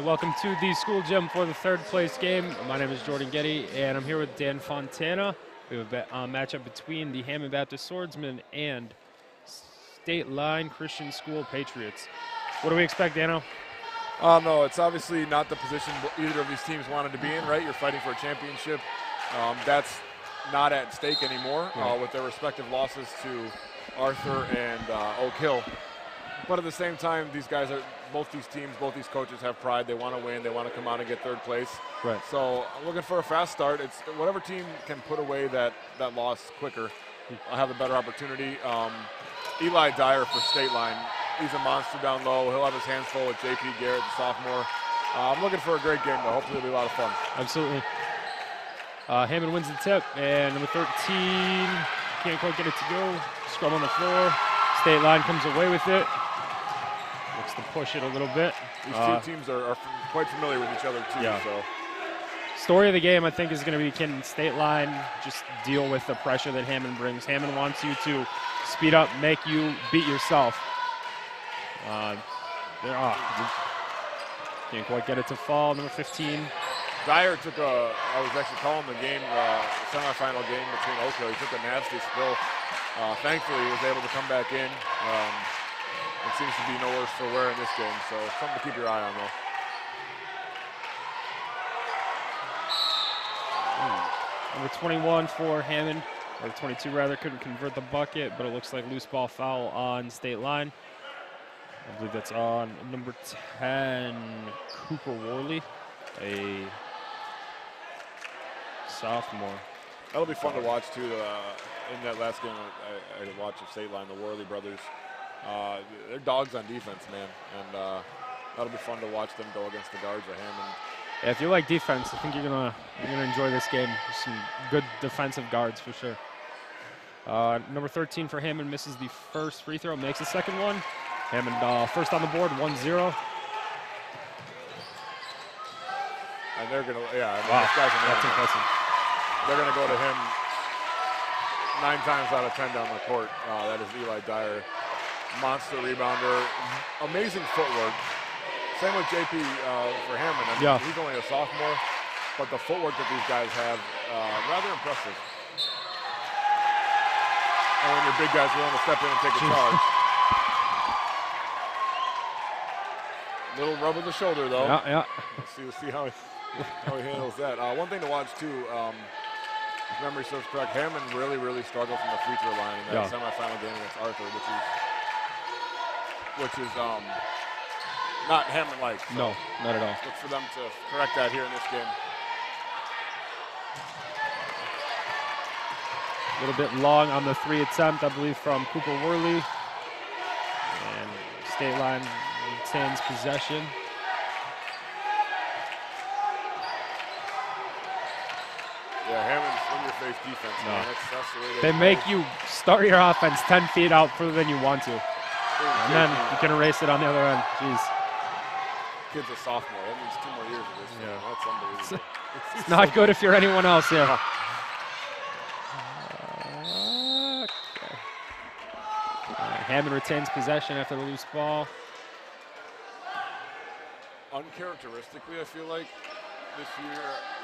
right, welcome to the school gym for the third place game. My name is Jordan Getty, and I'm here with Dan Fontana. We have a matchup between the Hammond Baptist Swordsmen and State Line Christian School Patriots. What do we expect, Dano? No, it's obviously not the position either of these teams wanted to be in, right? You're fighting for a championship. That's not at stake anymore with their respective losses to Arthur and Oak Hill. But at the same time, these guys are, both these teams, both these coaches have pride. They want to win. They want to come out and get third place. Right. So I'm looking for a fast start. It's whatever team can put away that loss quicker. I'll have a better opportunity. Eli Dyer for State Line. He's a monster down low. He'll have his hands full with J.P. Garrett, the sophomore. I'm looking for a great game, though. Hopefully it'll be a lot of fun. Absolutely. Hammond wins the tip, and number 13 can't quite get it to go. Scrum on the floor. State Line comes away with it. Looks to push it a little bit. These two teams are quite familiar with each other, too. Yeah. So. Story of the game, I think, is going to be, can State Line just deal with the pressure that Hammond brings? Hammond wants you to speed up, make you beat yourself. Can't quite get it to fall. Number 15. Dyer took I was actually calling the game, semifinal game between Oak Hill. He took a nasty spill. Thankfully, he was able to come back in. It seems to be no worse for wear in this game, so something to keep your eye on, though. Number 21 for Hammond, or 22 rather, couldn't convert the bucket, but it looks like loose ball foul on State Line. I believe that's on number 10, Cooper Worley, a sophomore. That'll be fun to watch, too. In that last game I watched of State Line, the Worley brothers. They're dogs on defense, man, and that'll be fun to watch them go against the guards of Hammond. Yeah, if you like defense, I think you're gonna enjoy this game. There's some good defensive guards for sure. Number 13 for Hammond misses the first free throw, makes the second one. Hammond first on the board, 1-0. And they're gonna, Wow, that's impressive. They're gonna go to him 9 times out of 10 down the court. That is Eli Dyer, monster rebounder, amazing footwork. Same with JP for Hammond. I mean, he's only a sophomore, but the footwork that these guys have, rather impressive. And when your big guys are willing to step in and take a charge. Little rub of the shoulder, though. Yeah. We'll see how he handles that. One thing to watch, too, if memory serves correct, Hammond really struggled from the free throw line in that semifinal game against Arthur, which is not Hammond-like. So no, not at all. Look for them to correct that here in this game. A little bit long on the 3 attempt, I believe, from Cooper Worley. And State Line retains possession. Yeah, Hammond's in-your-face defense, man. That's the way they make you start your offense 10 feet out further than you want to. And then you can erase it on the other end. Jeez. Kid's a sophomore. That means 2 more years of this. Yeah. That's unbelievable. It's not good if you're anyone else, yeah. Hammond retains possession after the loose ball. Uncharacteristically, I feel like, this year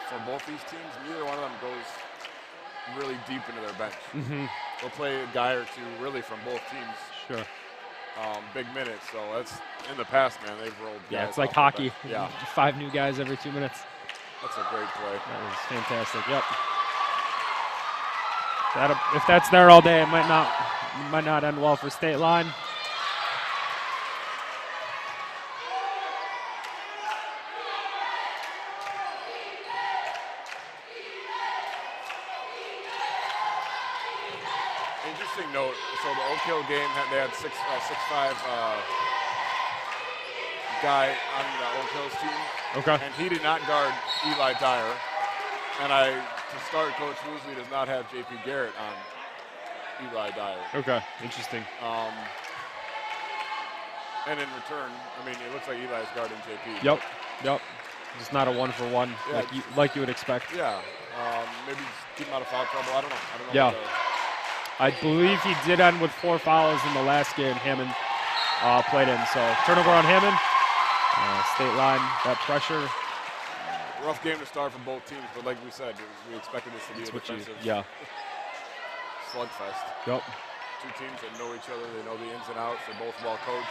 for both these teams, neither one of them goes really deep into their bench. They'll play a guy or two really from both teams. Sure. Big minutes, so that's in the past, man. They've rolled. Yeah, it's like hockey. Yeah. 5 new guys every 2 minutes. That's a great play. That is fantastic. Yep. If that's there all day, it might not end well for State Line. Interesting note. So the Oak Hill game, they had 6'5" guy on the Oak Hill's team. Okay. And he did not guard Eli Dyer. And to start, Coach Woosley does not have J.P. Garrett on Eli Dyer. Okay, interesting. And in return, I mean, it looks like Eli's guarding J.P. Yep. It's not a 1-for-1 like you would expect. Yeah. Maybe just keep him out of foul trouble. I don't know. Yeah. I believe he did end with 4 fouls in the last game Hammond played in. So turnover on Hammond. State line, that pressure. Rough game to start for both teams, but like we said, we expected this to be a defensive slugfest. Yep. Two teams that know each other, they know the ins and outs, they're both well coached.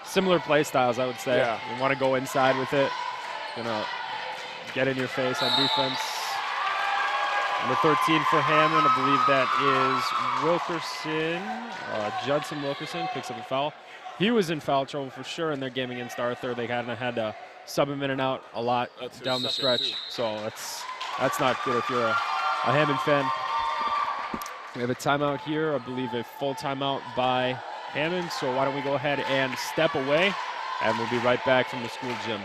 Similar play styles, I would say. Yeah. You want to go inside with it. Gonna get in your face on defense. Number 13 for Hammond, I believe that is Wilkerson. Judson Wilkerson picks up a foul. He was in foul trouble for sure in their game against Arthur. They kind of had to sub him in and out a lot down the stretch. So that's not good if you're a Hammond fan. We have a timeout here. I believe a full timeout by Hammond. So why don't we go ahead and step away, and we'll be right back from the school gym.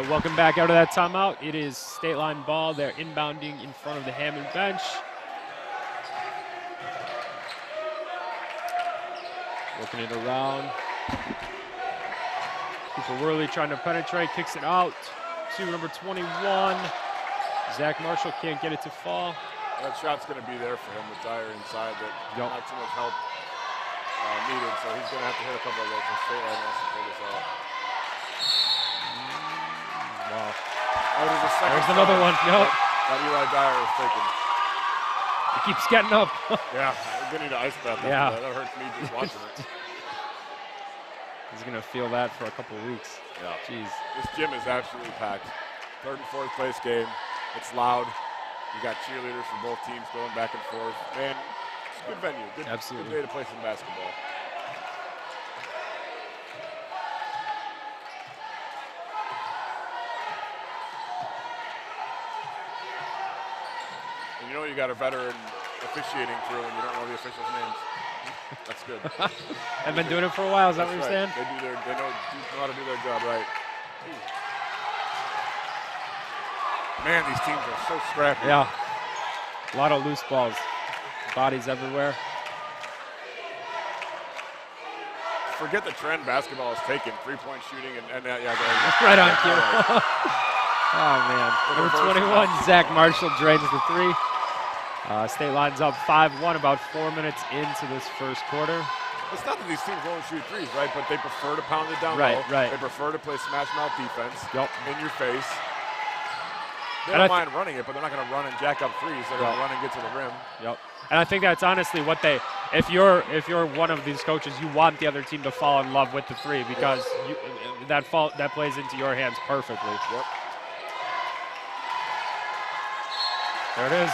Welcome back out of that timeout. It is state line ball. They're inbounding in front of the Hammond bench. Working it around. Cooper Worley trying to penetrate, kicks it out to number 21. Zach Marshall can't get it to fall. That shot's going to be there for him with Dyer inside, but not too much help needed, so he's going to have to hit a couple of those and state line wants to pull this out. Wow. There's another one. Yep. That Eli Dyer is taking. He keeps getting up. Yeah, we're going to need to ice bath. Yeah. That hurts me just watching it. He's going to feel that for a couple of weeks. Yeah. Jeez. This gym is absolutely packed. Third and fourth place game. It's loud. You got cheerleaders from both teams going back and forth. Man, it's a good venue. Absolutely. Good way to play some basketball. And you know you got a veteran officiating crew and you don't know the officials' names. That's good. I've been doing it for a while, is that what you're saying? They know how to do their job right. Man, these teams are so scrappy. Yeah. A lot of loose balls. Bodies everywhere. Forget the trend basketball is taking. Three-point shooting and right on cue. Oh, man. Number 21, Zach Marshall drains the three. State line's up 5-1, about 4 minutes into this first quarter. It's not that these teams won't shoot threes, right? But they prefer to pound it down low. Right. They prefer to play smash mouth defense in your face. They And don't mind running it, but they're not going to run and jack up threes. They're going to run and get to the rim. Yep. And I think that's honestly what they. If you're one of these coaches, you want the other team to fall in love with the three because that plays into your hands perfectly. Yep. There it is.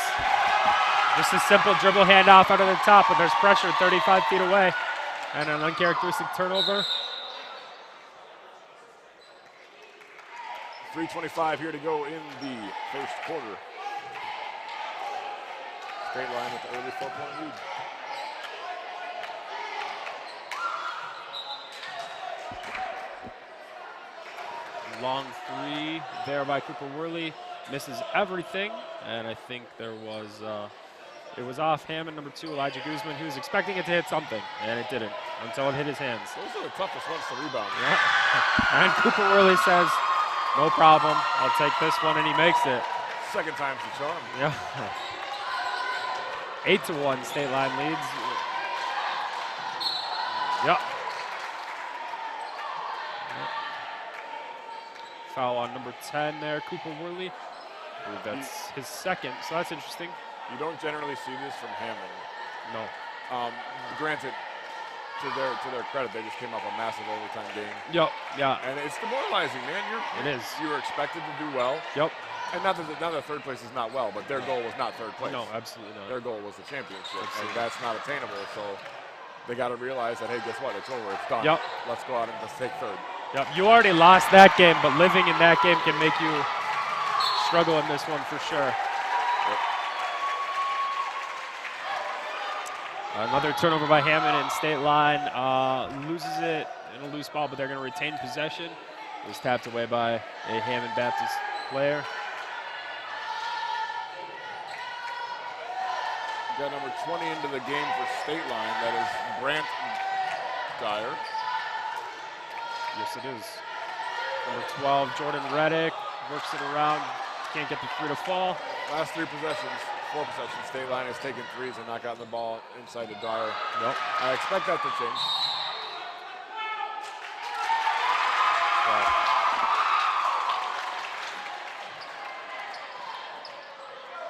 Just a simple dribble handoff out of the top, but there's pressure 35 feet away. And an uncharacteristic turnover. 3:25 here to go in the first quarter. Straight line with the early 4-point lead. Long three there by Cooper Worley. Misses everything. And I think there was, it was off Hammond, number 2, Elijah Guzman. He was expecting it to hit something, and it didn't until it hit his hands. Those are the toughest ones to rebound. Yeah. And Cooper Worley says, no problem, I'll take this one, and he makes it. Second time's the charm. Yeah. 8-1, state line leads. Yep. Foul on number 10 there, Cooper Worley. I believe that's his second, so that's interesting. You don't generally see this from Hammond. No. Granted, to their credit, they just came up a massive overtime game. Yep. Yeah. And it's demoralizing, man. It is. You were expected to do well. Yep. And not that third place is not well, but their goal was not third place. No, absolutely not. Their goal was the championship, Absolutely. and that's not attainable. So they got to realize that, hey, guess what? It's over. It's done. Yep. Let's go out and let's take third. Yep. You already lost that game, but living in that game can make you struggle in this one for sure. Yep. Another turnover by Hammond, and State Line loses it in a loose ball, but they're going to retain possession. It was tapped away by a Hammond Baptist player. Got number 20 into the game for State Line. That is Brant Dyer. Yes, it is. Number 12, Jordan Reddick, works it around. Can't get the three to fall. Last 4 possessions, State Line has taken threes and not gotten the ball inside to Dyer. Nope. I expect that to change.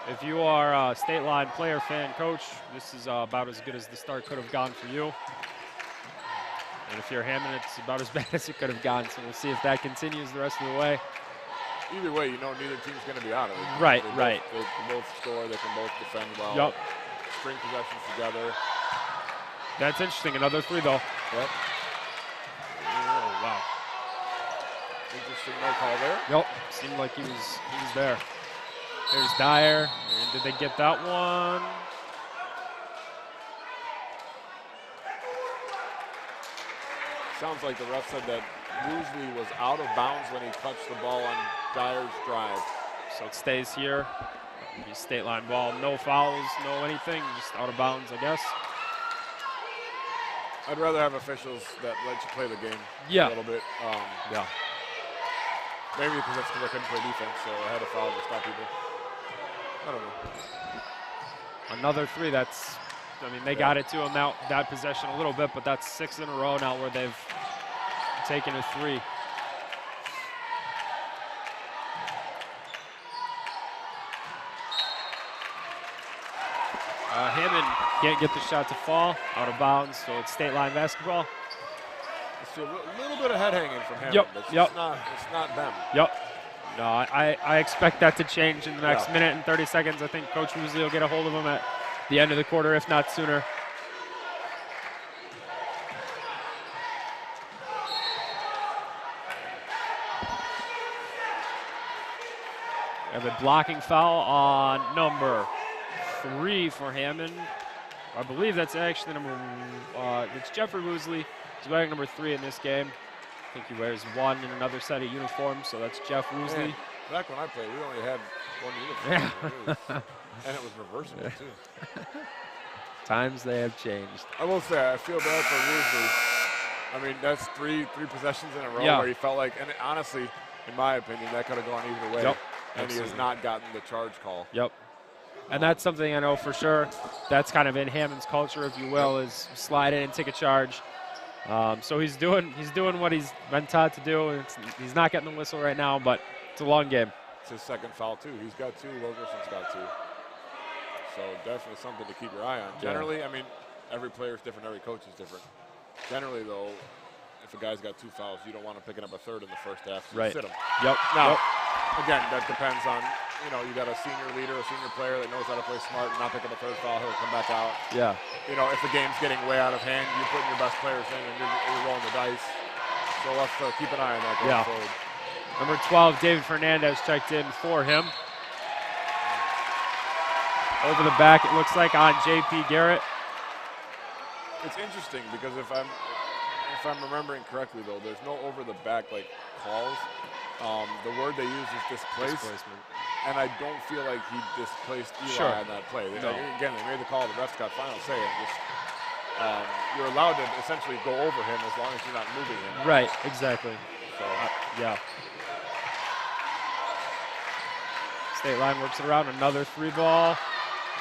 If you are a State Line player, fan, coach, this is about as good as the start could have gone for you. And if you're Hammond, it's about as bad as it could have gone. So we'll see if that continues the rest of the way. Either way, you know neither team's going to be out of it. Right, They can both score. They can both defend well. Yep. String possessions together. That's interesting. Another three, though. Yep. Oh, wow. Interesting no call there. Yep. Seemed like he was there. There's Dyer. And did they get that one? Sounds like the ref said that Woosley was out of bounds when he touched the ball on Dyer's drive. So it stays here. State Line ball. No fouls, no anything. Just out of bounds, I guess. I'd rather have officials that let you play the game Yeah. a little bit. Yeah. Maybe because that's because I couldn't play defense, so I had a foul to stop people. I don't know. Another three. That's, I mean, they got it to him now, that possession a little bit, but that's 6 in a row now where they've taken a three. Hammond can't get the shot to fall, out of bounds, so it's State Line basketball. It's a little bit of head hanging from Hammond. Yep, It's yep. It's not them. Yep. No, I expect that to change in the next minute and 30 seconds. I think Coach Woosley will get a hold of him at the end of the quarter, if not sooner. We have a blocking foul on number 3 for Hammond. I believe that's actually it's Jeffrey Woosley. He's wearing number 3 in this game. I think he wears 1 in another set of uniforms, so that's Jeff Woosley. Man, back when I played, we only had 1 uniform. And it was reversible, too. Times they have changed. I will say, I feel bad for Woosley. I mean, that's three possessions in a row where he felt like, and honestly, in my opinion, that could have gone either way. Yep. And he has not gotten the charge call. Yep. And that's something I know for sure. That's kind of in Hammond's culture, if you will, is slide in and take a charge. So he's doing what he's been taught to do. He's not getting the whistle right now, but it's a long game. It's his second foul, too. He's got 2. Wilkerson's got 2. So definitely something to keep your eye on. Generally, I mean, every player is different. Every coach is different. Generally, though, if a guy's got 2 fouls, you don't want to pick it up a third in the first half. So you sit him. Yep. Now, again, that depends on, you got a senior leader, a senior player that knows how to play smart and not pick up a third foul. He'll come back out. Yeah. If the game's getting way out of hand, you're putting your best players in and you're rolling the dice. So let's keep an eye on that going forward. Number 12, David Fernandez checked in for him. Over the back, it looks like, on J.P. Garrett. It's interesting because if I'm remembering correctly, though, there's no over the back calls. The word they use is displacement, and I don't feel like he displaced Eli on that play. No. Again, they made the call. The refs got final say, and just you're allowed to essentially go over him as long as you're not moving him. Right, exactly. So yeah. State Line works it around. Another 3 ball.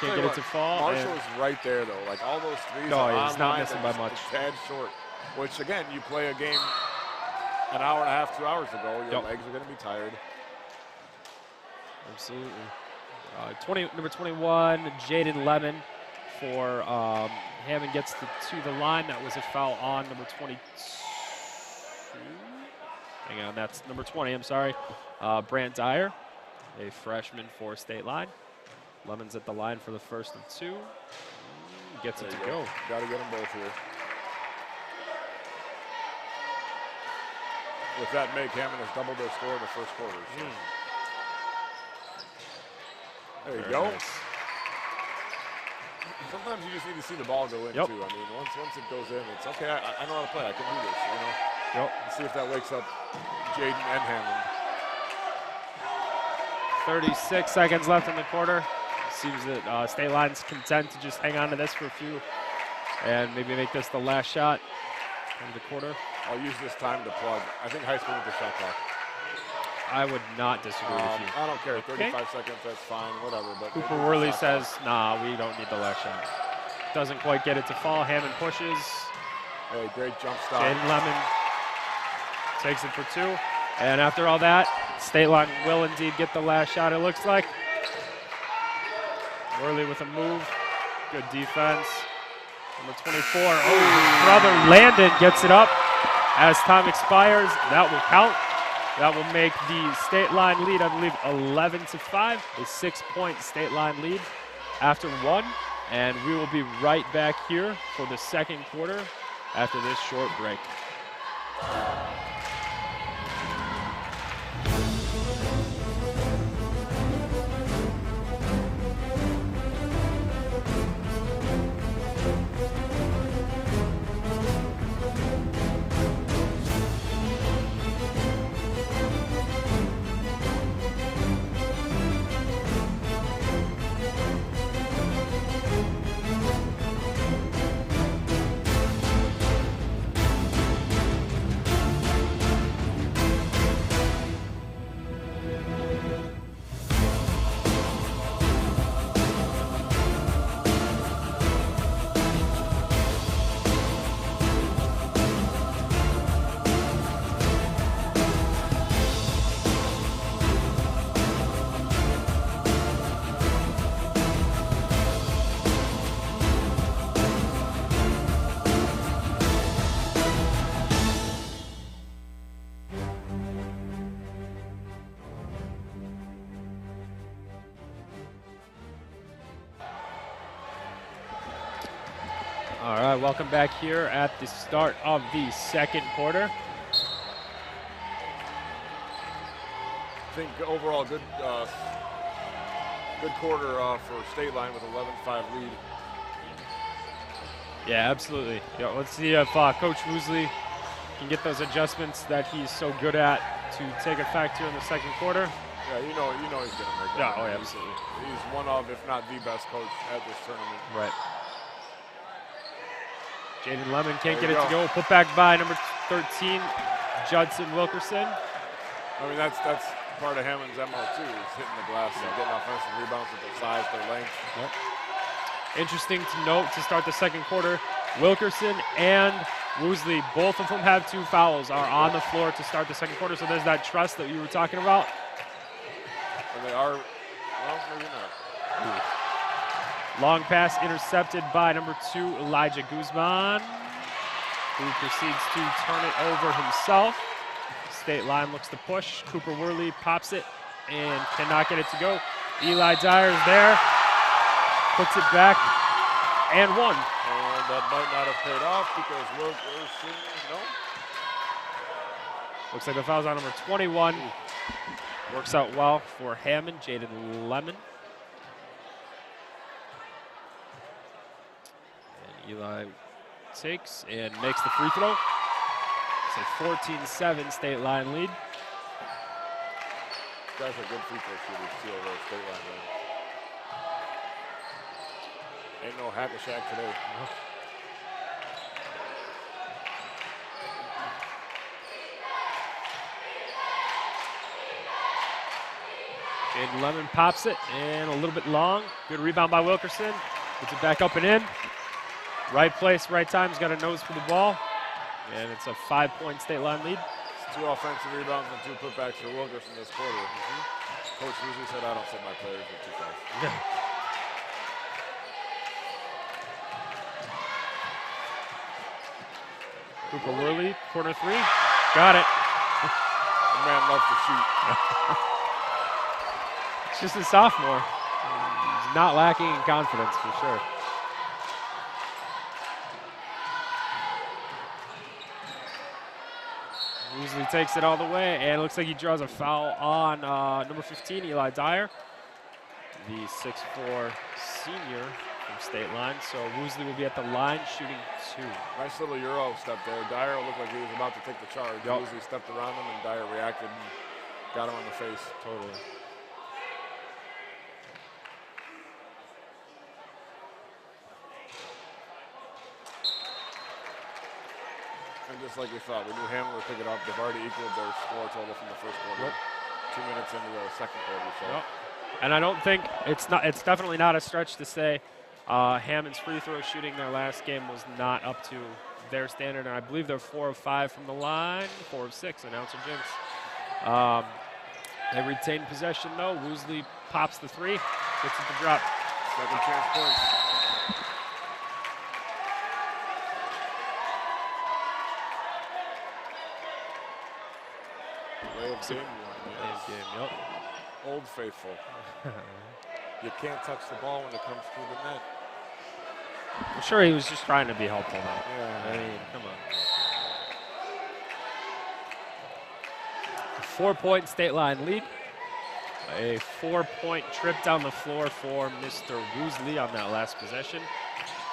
Can't get it to fall. Marshall is right there, though. Like all those threes No, are he's not missing by much. A tad short. Which again, you play a game an hour and a half, 2 hours ago. Your legs are going to be tired. Absolutely. Number 21, Jaden Lemon for Hammond gets to the line. That was a foul on number 22. Hang on, that's number 20, I'm sorry. Brant Dyer, a freshman for State Line. Lemon's at the line for the first of 2. Gets it to go. Got to get them both here. With that make, Hammond has doubled their score in the first quarter. So. There you go. Nice. Sometimes you just need to see the ball go in, too. I mean, once it goes in, it's okay, I know how to play. I can do this, you know. Let's see if that wakes up Jaden and Hammond. 36 seconds left in the quarter. Seems that State Line's content to just hang on to this for a few and maybe make this the last shot of the quarter. I'll use this time to plug. I think high school with the shot clock. I would not disagree with you. I don't care. 35 seconds, that's fine, whatever. But Cooper Worley says, nah, we don't need the last shot. Doesn't quite get it to fall. Hammond pushes. Hey, great jump stop. Jaden Lemon takes it for 2. And after all that, State Line will indeed get the last shot, it looks like. Worley with a move. Good defense. Number 24. Oh, brother Landon gets it up as time expires. That will count. That will make the State Line lead, I believe, 11-5. A 6-point State Line lead after 1. And we will be right back here for the second quarter after this short break. All right, welcome back here at the start of the second quarter. I think overall good quarter for State Line with 11-5 lead. Yeah, absolutely. Yeah, let's see if Coach Woosley can get those adjustments that he's so good at to take effect here in the second quarter. Yeah, you know he's going to make that. Yeah, absolutely. He's one of, if not the best coach at this tournament. Right. Jaden Lemon can't get it to go. Put back by number 13, Judson Wilkerson. I mean, that's part of Hammond's MO too, is hitting the glass and getting offensive rebounds with their size, their length. Yep. Interesting to note to start the second quarter, Wilkerson and Woosley, both of them have 2 fouls, are on the floor to start the second quarter. So there's that trust that you were talking about. And they are, well, maybe not. Long pass intercepted by number 2, Elijah Guzman, who proceeds to turn it over himself. State Line looks to push. Cooper Worley pops it and cannot get it to go. Eli Dyer is there, puts it back, and 1. And that might not have paid off because Wilkerson, no. Looks like the foul's on number 21. Works out well for Hammond, Jaden Lemon. And Eli takes and makes the free throw. It's a 14-7 State Line lead. Guys are good free throw shooters too over at State Line. Man. Ain't no hack-a-shack today. Jaden Lemon pops it, and a little bit long. Good rebound by Wilkerson. Puts it back up and in. Right place, right time. He's got a nose for the ball. And it's a 5-point State Line lead. It's 2 offensive rebounds and 2 putbacks for Wilkerson this quarter. Coach usually said, I don't set my players at 2 fouls. Cooper Worley, corner three. Got it. The man loves to shoot. It's just a sophomore. He's not lacking in confidence for sure. Usually takes it all the way, and it looks like he draws a foul on number 15, Eli Dyer, the 6'4" senior from State Line. So Woosley will be at the line shooting 2. Nice little Euro step there. Dyer looked like he was about to take the charge. Yep. Woosley stepped around him, and Dyer reacted and got him on the face. Totally. And just like we thought, we knew Hammond would pick it up. They've already equaled their score total from the first quarter. Yep. 2 minutes into the second quarter. So. Yep. And I don't think it's definitely not a stretch to say Hammond's free throw shooting their last game was not up to their standard, and I believe they're 4 of 5 from the line, 4 of 6. Announcer Jinx. They retain possession though. Woosley pops the 3, gets it to drop. Second chance points. Game one, yes. Yep. Old Faithful. You can't touch the ball when it comes through the net. I'm sure he was just trying to be helpful now. Yeah. I mean, come on. A 4-point State Line lead. A 4-point trip down the floor for Mr. Woosley on that last possession.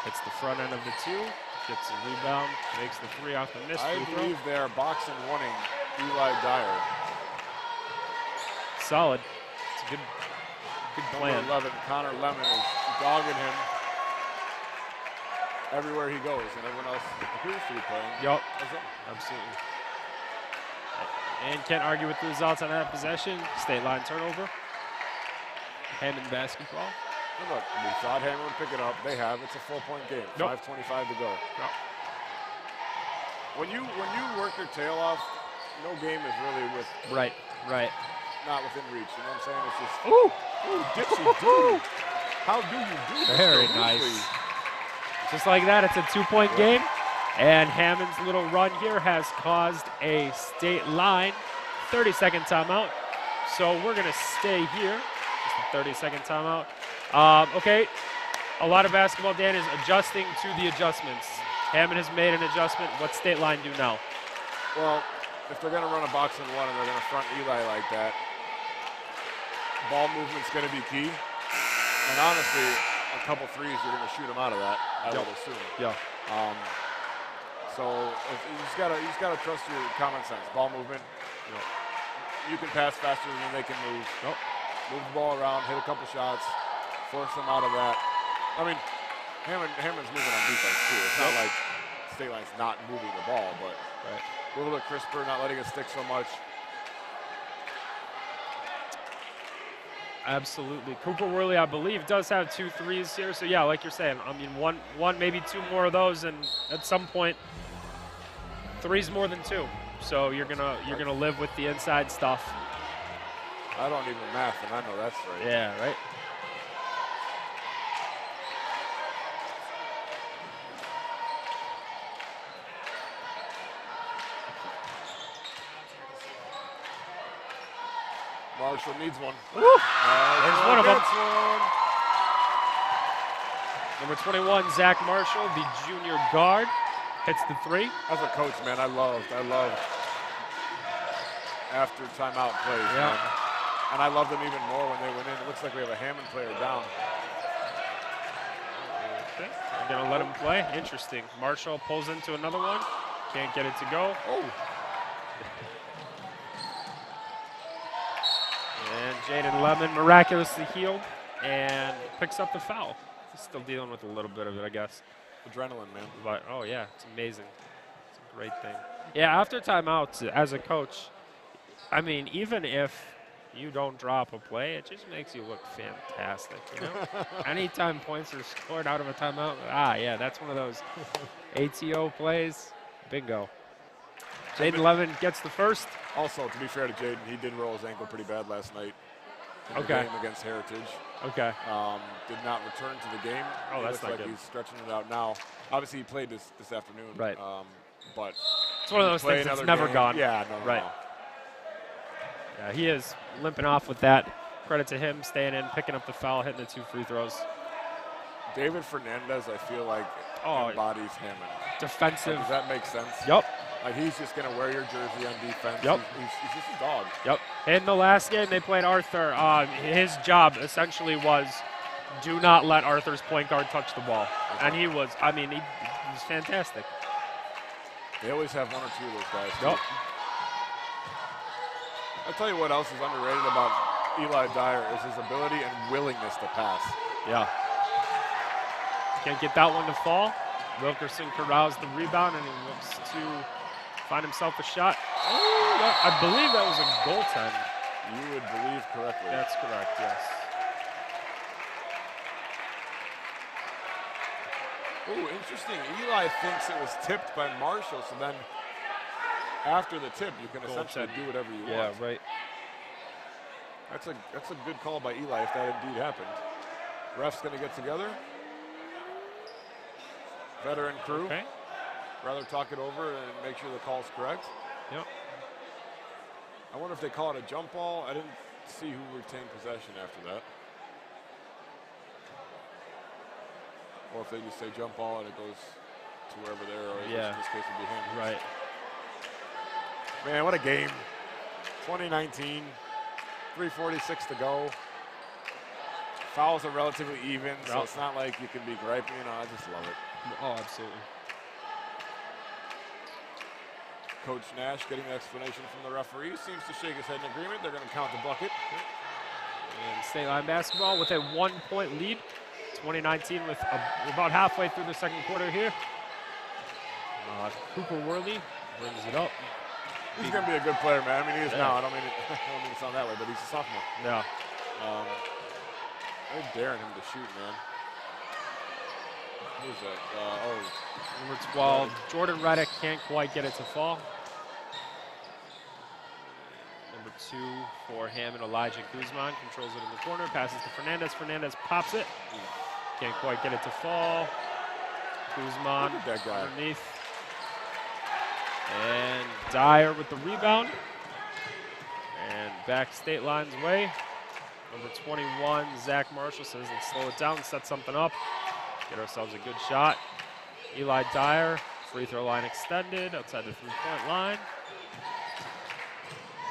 Hits the front end of the 2, gets a rebound, makes the 3 off the miss. I believe they are boxing wanting Eli Dyer. Solid. It's a good plan. Number 11, Connor Lemon is dogging him everywhere he goes, and everyone else appears to be playing. Yup, absolutely. And can't argue with the results on that possession. State Line turnover. Hammond basketball. And look, we thought Hammond would pick it up. They have. It's a 4-point game. Nope. 5:25 to go. Nope. When you work your tail off, no game is really Right. not within reach. You know what I'm saying? It's just Ooh, dipsy do. How do you do this? very nice. Just like that, it's a 2-point game. And Hammond's little run here has caused a State Line 30-second timeout. So we're going to stay here. Just a 30-second timeout. Okay, a lot of basketball, Dan, is adjusting to the adjustments. Hammond has made an adjustment. What's State Line do now? Well, if they're going to run a box and 1 and they're going to front Eli like that, ball movement's going to be key. And honestly, a couple threes, you're going to shoot them out of that, I would assume. Yeah. So you just gotta trust your common sense. Ball movement. You can pass faster than they can move. Move the ball around, hit a couple shots, force them out of that. I mean, Hammond's moving on defense too. It's not like State Line's not moving the ball, but a little bit crisper, not letting it stick so much. Absolutely. Cooper Worley, I believe, does have 2 threes here. So yeah, like you're saying, I mean, one, maybe 2 more of those, and at some point, 3's more than 2. So you're gonna live with the inside stuff. I don't even math, and I know that's right. Yeah, right. Marshall needs one. There's one of them. Number 21, Zach Marshall, the junior guard, hits the 3. As a coach, man, I love after timeout plays, man. And I love them even more when they went in. It looks like we have a Hammond player down. Okay. They're going to let him play. Interesting. Marshall pulls into another one. Can't get it to go. And Jaden Lemon miraculously healed and picks up the foul. He's still dealing with a little bit of it, I guess. Adrenaline, man. But, oh, yeah, it's amazing. It's a great thing. Yeah, after timeouts, as a coach, I mean, even if you don't drop a play, it just makes you look fantastic, you know? Anytime points are scored out of a timeout, yeah, that's one of those ATO plays. Bingo. Jaden Lemon gets the first. Also, to be fair to Jaden, he did roll his ankle pretty bad last night in the game against Heritage. Okay. Did not return to the game. Oh, that's looks not like good. He's stretching it out now. Obviously, he played this afternoon. Right. but it's one of those things that's never gone. Yeah, no, right. No. Yeah, he is limping off with that. Credit to him staying in, picking up the foul, hitting the 2 free throws. David Fernandez, I feel like, embodies Hammond. Defensive. Does that make sense? Yep. Like, he's just going to wear your jersey on defense. Yep. He's just a dog. Yep. In the last game they played Arthur, his job essentially was do not let Arthur's point guard touch the ball. Okay. And he was fantastic. They always have one or two of those guys. Yep. I'll tell you what else is underrated about Eli Dyer is his ability and willingness to pass. Yeah. Can't get that one to fall. Wilkerson corrals the rebound and he looks to find himself a shot. Oh, I believe that was a goaltend. You would believe correctly. That's correct, yes. Oh, interesting. Eli thinks it was tipped by Marshall, so then after the tip, you can essentially do whatever you want. Yeah, right. That's a good call by Eli if that indeed happened. Ref's going to get together. Veteran crew. Okay. Rather talk it over and make sure the call's correct. Yep. I wonder if they call it a jump ball. I didn't see who retained possession after that. Or if they just say jump ball and it goes to wherever there, or in this case would be him. Right. Man, what a game. 2019, 3:46 to go. Fouls are relatively even, so it's not like you can be griping. I just love it. Oh, absolutely. Coach Nash getting an explanation from the referee. Seems to shake his head in agreement. They're going to count the bucket. And State Line basketball with a 1-point lead. 2019 with about halfway through the second quarter here. Cooper Worley brings it up. He's going to be a good player, man. I mean, he is now. I don't mean to sound that way, but he's a sophomore. Yeah. They're daring him to shoot, man. Who's that? Number 12, Jordan Reddick can't quite get it to fall. Number 2 for Hammond, Elijah Guzman controls it in the corner, passes to Fernandez. Fernandez pops it. Can't quite get it to fall. Guzman that guy underneath. And Dyer with the rebound. And back State Line's way. Number 21, Zach Marshall says, let's slow it down, set something up. Get ourselves a good shot. Eli Dyer, free throw line extended outside the 3-point line.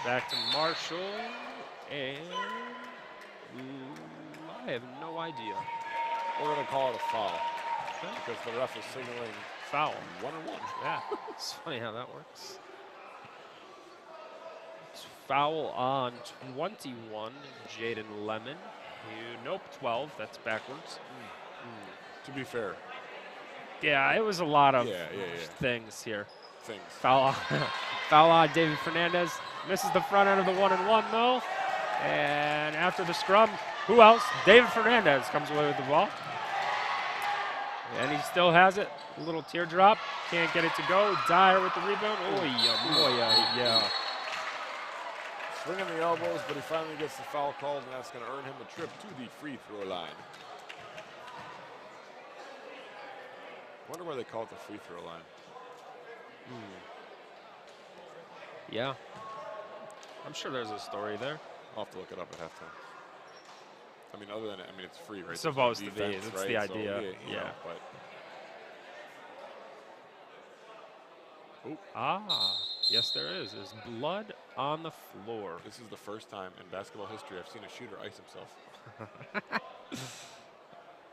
Back to Marshall, and I have no idea. We're going to call it a foul because the ref is signaling foul. 1-1. Yeah, it's funny how that works. It's foul on 21, Jaden Lemon. Nope, 12, that's backwards. To be fair. Yeah, it was a lot of things here. Things. Foul on David Fernandez. Misses the front end of the 1-and-1 though. And after the scrum, who else? David Fernandez comes away with the ball. And he still has it. A little teardrop. Can't get it to go. Dyer with the rebound. Oh, yeah. Swinging the elbows, but he finally gets the foul called, and that's going to earn him a trip to the free throw line. Wonder why they call it the free throw line. Yeah. I'm sure there's a story there. I'll have to look it up at halftime. I mean, other than it's free, right? It's supposed to be. Defense, That's right? the idea. So, yeah. But yes, there is. There's blood on the floor. This is the first time in basketball history I've seen a shooter ice himself.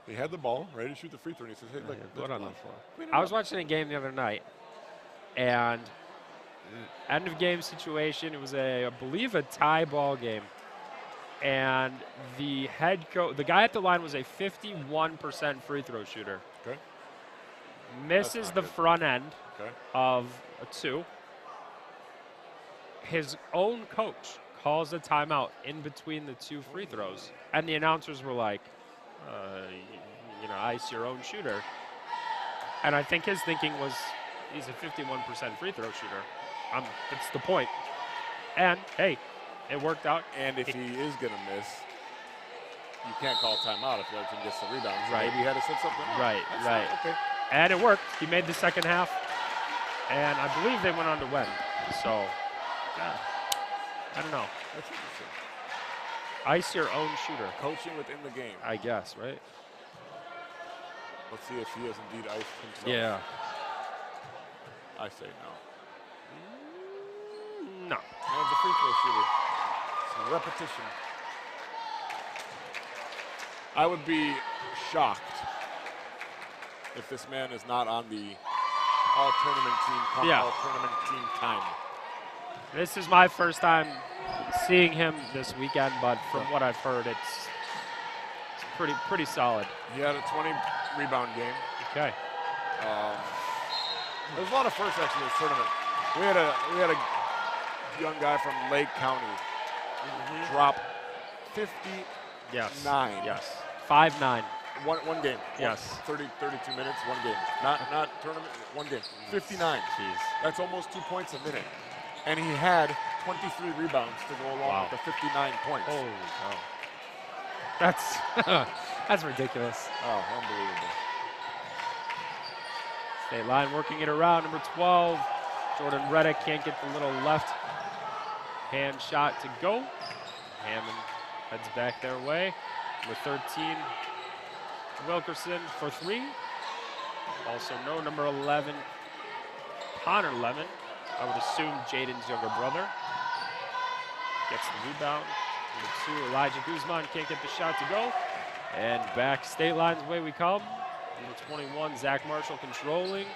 He had the ball, ready to shoot the free throw, and he says, hey, look, blood on the floor. I was watching a game the other night, and end of game situation, it was I believe a tie ball game. And the the guy at the line was a 51% free throw shooter. Okay. Misses the front end of a 2. His own coach calls a timeout in between the 2 free throws. And the announcers were like, ice your own shooter. And I think his thinking was, he's a 51% free throw shooter. That's the point. And, hey, it worked out. And if he is going to miss, you can't call timeout if the other team gets the rebound. So right. Maybe he had to set something up. Right. Okay. And it worked. He made the second half. And I believe they went on to win. So, yeah, I don't know. That's interesting. Ice your own shooter. Coaching within the game. I guess, right? Let's see if he has indeed iced himself. Yeah. I say no. No. And it's a free throw shooter. Some repetition. I would be shocked if this man is not on the all-tournament team, all-tournament team time. This is my first time seeing him this weekend, but from what I've heard, it's pretty solid. He had a 20-rebound game. Okay. There's a lot of firsts actually in this tournament. We had a young guy from Lake County drop 59. Yes. 5'9". One game. Yes. 32 minutes, one game. Not tournament, one game. 59. Jeez. That's almost 2 points a minute. And he had 23 rebounds to go along with the 59 points. Holy cow. That's ridiculous. Oh, unbelievable. State line working it around, number 12. Jordan Reddick can't get the little left hand shot to go. Hammond heads back their way. Number 13, Wilkerson for 3. Also no number 11, Connor Lemon. I would assume Jaden's younger brother. Gets the rebound. Number 2, Elijah Guzman can't get the shot to go. And back state line's way we come. Number 21, Zach Marshall controlling.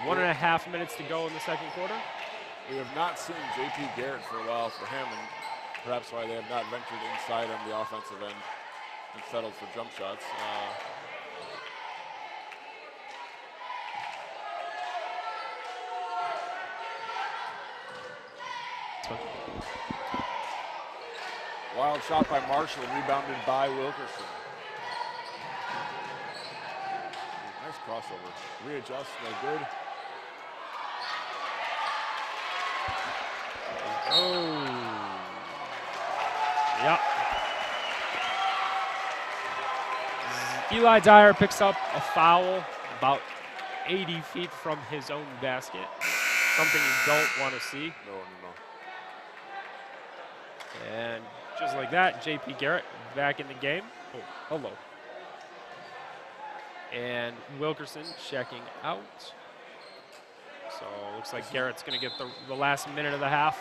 1.5 minutes to go in the second quarter. We have not seen J.P. Garrett for a while for Hammond. Perhaps why they have not ventured inside on the offensive end and settled for jump shots. Wild shot by Marshall, rebounded by Wilkerson. Nice crossover. Readjust, no good. Oh. Yep. Eli Dyer picks up a foul about 80 feet from his own basket. Something you don't want to see. No. And just like that, J.P. Garrett back in the game. Oh, hello. And Wilkerson checking out. So it looks like Garrett's going to get the last minute of the half.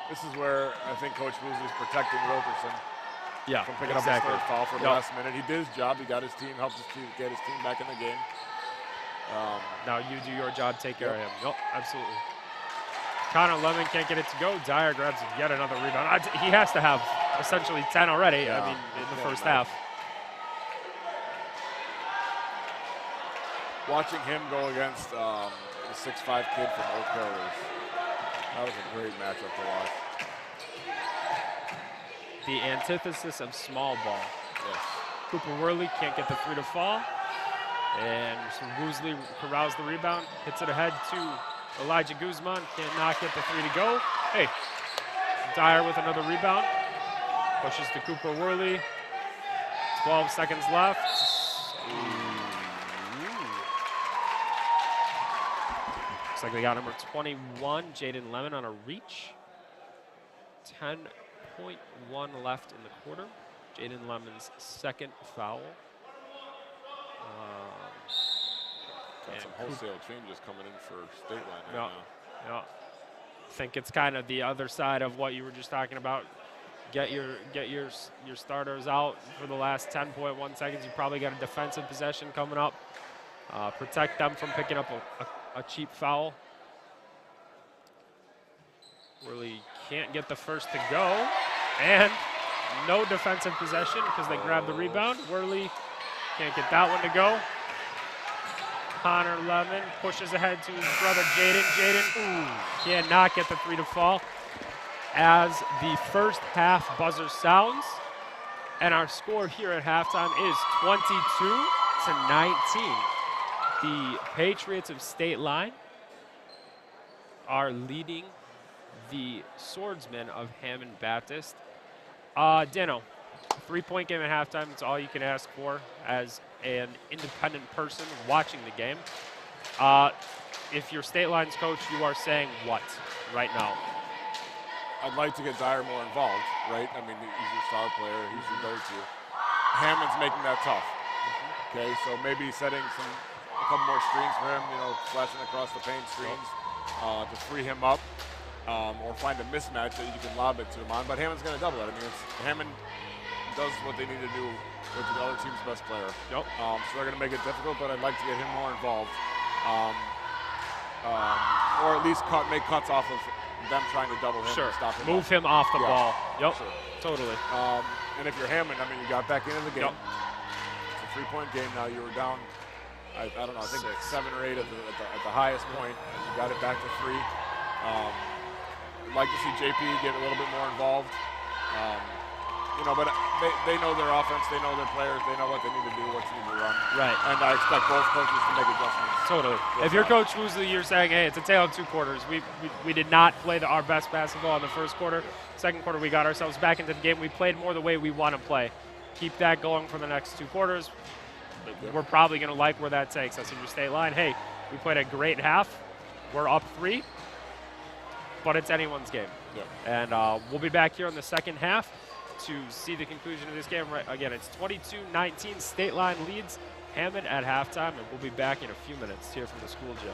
This is where I think Coach Woolsey's protecting Wilkerson from picking up his third foul for the last minute. He did his job. He got his team, helped his team get his team back in the game. Now you do your job, take care of him. Yep, absolutely. Connor Lemon can't get it to go. Dyer grabs yet another rebound. He has to have essentially 10 already, I mean, in the first half. Watching him go against the 6'5" kid from Oak Hill, that was a great matchup to watch. The antithesis of small ball. Yes. Cooper Worley can't get the 3 to fall. And Woosley corrals the rebound, hits it ahead to Elijah Guzman, cannot get the 3 to go. Hey, Dyer with another rebound. Pushes to Cooper Worley. 12 seconds left. Looks like they got number 21, Jaden Lemon, on a reach. 10.1 left in the quarter. Jaden Lemon's second foul. Got some wholesale changes coming in for state line right now. Yeah. I think it's kind of the other side of what you were just talking about. Get your starters out for the last 10.1 seconds. You probably got a defensive possession coming up. Protect them from picking up a cheap foul. Really can't get the first to go. And no defensive possession because they grabbed the rebound. Worley can't get that one to go. Connor Lemon pushes ahead to his brother Jaden. Jaden cannot get the 3 to fall. As the first half buzzer sounds, and our score here at halftime is 22-19. The Patriots of State Line are leading the Swordsmen of Hammond Baptist. Dano, 3-point game at halftime. It's all you can ask for as an independent person watching the game. If you're State Line's coach, you are saying what right now? I'd like to get Dyer more involved, right? I mean, he's your star player. He's your go-to. Hammond's making that tough. Okay, so maybe setting a couple more screens for him, flashing across the paint screens to free him up, or find a mismatch that you can lob it to him on. But Hammond's going to double it. I mean, Hammond does what they need to do with the other team's best player. Yep. So they're going to make it difficult, but I'd like to get him more involved, or at least make cuts off of them trying to double him. Sure. And stop him. Move him off the ball. Yep. Sure. Totally. And if you're Hammond, I mean, you got back into the game. Yep. It's a 3-point game now. You were down, I don't know, I think 7 or 8 at the highest point. And you got it back to 3. I'd like to see JP get a little bit more involved. But they know their offense, they know their players, they know what they need to do, what you need to run. Right. And I expect both coaches to make adjustments. Totally. If your coach Woosley, you're saying, hey, it's a tale of 2 quarters. We did not play our best basketball in the first quarter. Second quarter, we got ourselves back into the game. We played more the way we want to play. Keep that going for the next 2 quarters. We're probably going to like where that takes us. In your State Line, hey, we played a great half. We're up 3, but it's anyone's game. Yep. And we'll be back here in the second half to see the conclusion of this game. Right, again, it's 22-19. State Line leads Hammond at halftime, and we'll be back in a few minutes here from the school gym.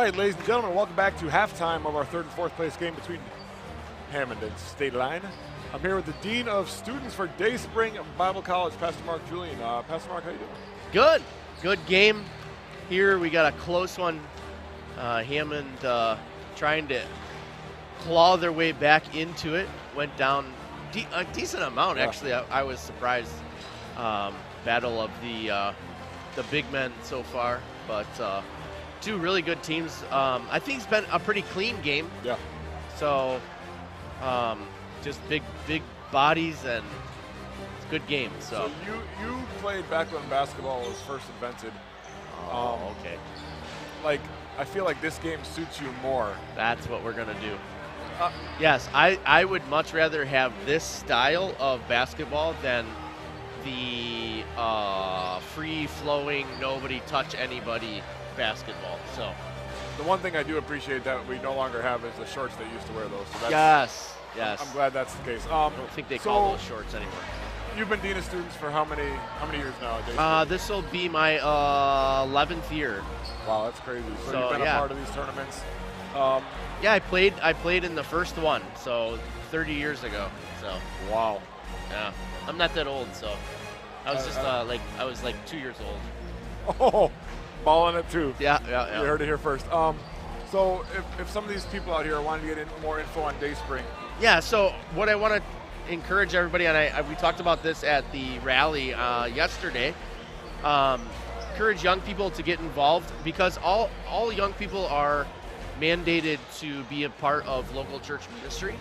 right, ladies and gentlemen, welcome back to halftime of our third and fourth place game between Hammond and State Line. I'm here with the Dean of Students for Dayspring Bible College, Pastor Mark Julian. Pastor Mark, how you doing? Good. Good game here. We got a close one. Hammond trying to claw their way back into it. Went down a decent amount, actually. I was surprised. Battle of the big men so far, but two really good teams. I think it's been a pretty clean game. Yeah. So just big bodies, and it's a good game. So you played back when basketball was first invented. Okay. Like, I feel like this game suits you more. That's what we're going to do. Yes, I would much rather have this style of basketball than the free-flowing, nobody touch anybody basketball. So the one thing I do appreciate that we no longer have is the shorts they used to wear those. So yes. I'm glad that's the case. I don't think they call those shorts anymore. You've been Dean of Students for how many years now? This will be my 11th year. Wow, that's crazy. So you've been a part of these tournaments. Yeah, I played in the first one, so 30 years ago. So wow. Yeah, I'm not that old, so I was just I was like 2 years old. Oh, balling it too. Yeah. You heard it here first. So if some of these people out here are wanting to get more info on Dayspring. Yeah, so what I want to encourage everybody, and we talked about this at the rally yesterday, encourage young people to get involved, because all young people are mandated to be a part of local church ministry,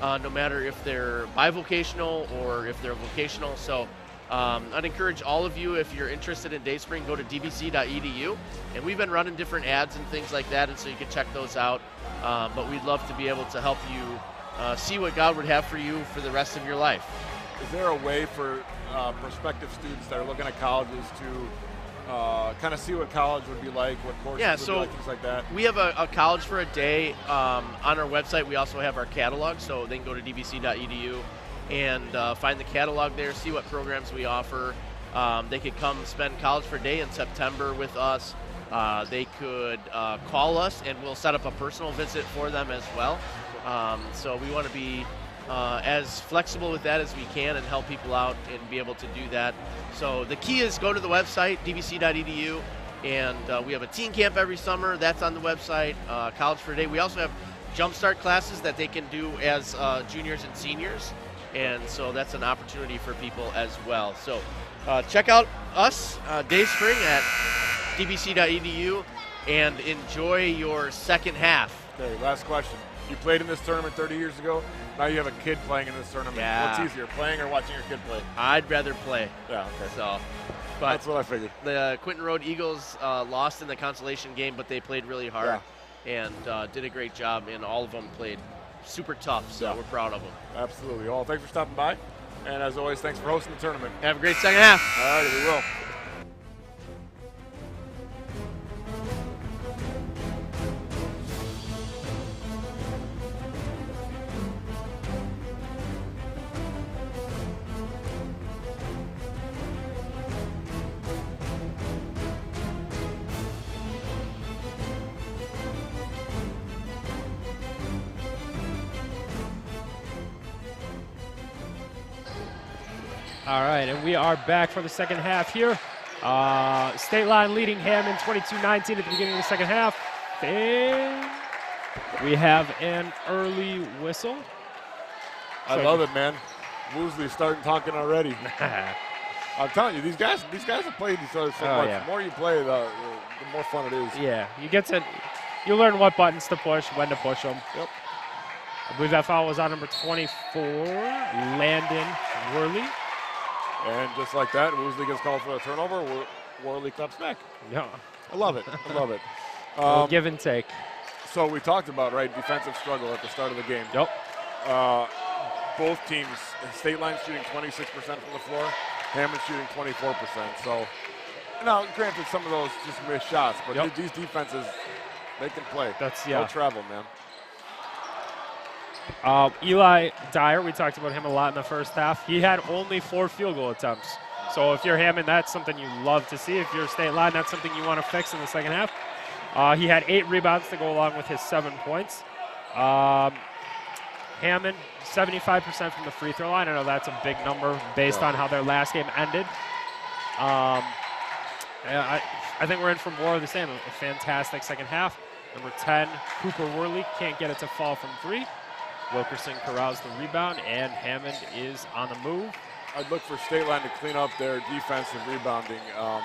no matter if they're bivocational or if they're vocational. So I'd encourage all of you, if you're interested in Dayspring, go to dbc.edu, and we've been running different ads and things like that, and so you can check those out. But we'd love to be able to help you see what God would have for you for the rest of your life. Is there a way for prospective students that are looking at colleges to kind of see what college would be like, what courses would be like, things like that? We have a college for a day on our website. We also have our catalog, so they can go to dbc.edu and find the catalog there, see what programs we offer. They could come spend college for a day in September with us. They could call us, and we'll set up a personal visit for them as well. So we want to be as flexible with that as we can and help people out and be able to do that. So the key is go to the website, dbc.edu, and we have a teen camp every summer. That's on the website, College for a Day. We also have jumpstart classes that they can do as juniors and seniors, and so that's an opportunity for people as well. So check out us, Dayspring, at dbc.edu, and enjoy your second half. Okay, last question. You played in this tournament 30 years ago. Now you have a kid playing in this tournament. Yeah. What's easier, playing or watching your kid play? I'd rather play. Yeah, okay. So, but that's what I figured. The Quinton Road Eagles lost in the consolation game, but they played really hard and did a great job, and all of them played super tough, so we're proud of them. Absolutely. Well, thanks for stopping by. And as always, thanks for hosting the tournament. Have a great second half. All right, we will. All right, and we are back for the second half here. State Line leading Hammond 22-19 at the beginning of the second half. And we have an early whistle. I love it, man. Woosley's starting talking already. I'm telling you, these guys have played each other so much. The more you play, the more fun it is. Yeah, you learn what buttons to push, when to push them. Yep. I believe that foul was on number 24, Landon Worley. And just like that, Woosley gets called for a turnover. Worley claps back. Yeah. I love it. I love it. Give and take. So we talked about, defensive struggle at the start of the game. Yep. Both teams, State Line shooting 26% from the floor, Hammond shooting 24%. So, now, granted, some of those just missed shots, but these defenses, they can play. They'll travel, man. Eli Dyer, we talked about him a lot in the first half. He had only 4 field goal attempts. So if you're Hammond, that's something you love to see. If you're State Line, that's something you want to fix in the second half. He had 8 rebounds to go along with his 7 points. Hammond, 75% from the free throw line. I know that's a big number based on how their last game ended. I think we're in for more of the same. A fantastic second half. Number 10, Cooper Worley can't get it to fall from 3. Wilkerson corrals the rebound, and Hammond is on the move. I'd look for State Line to clean up their defensive rebounding. I'll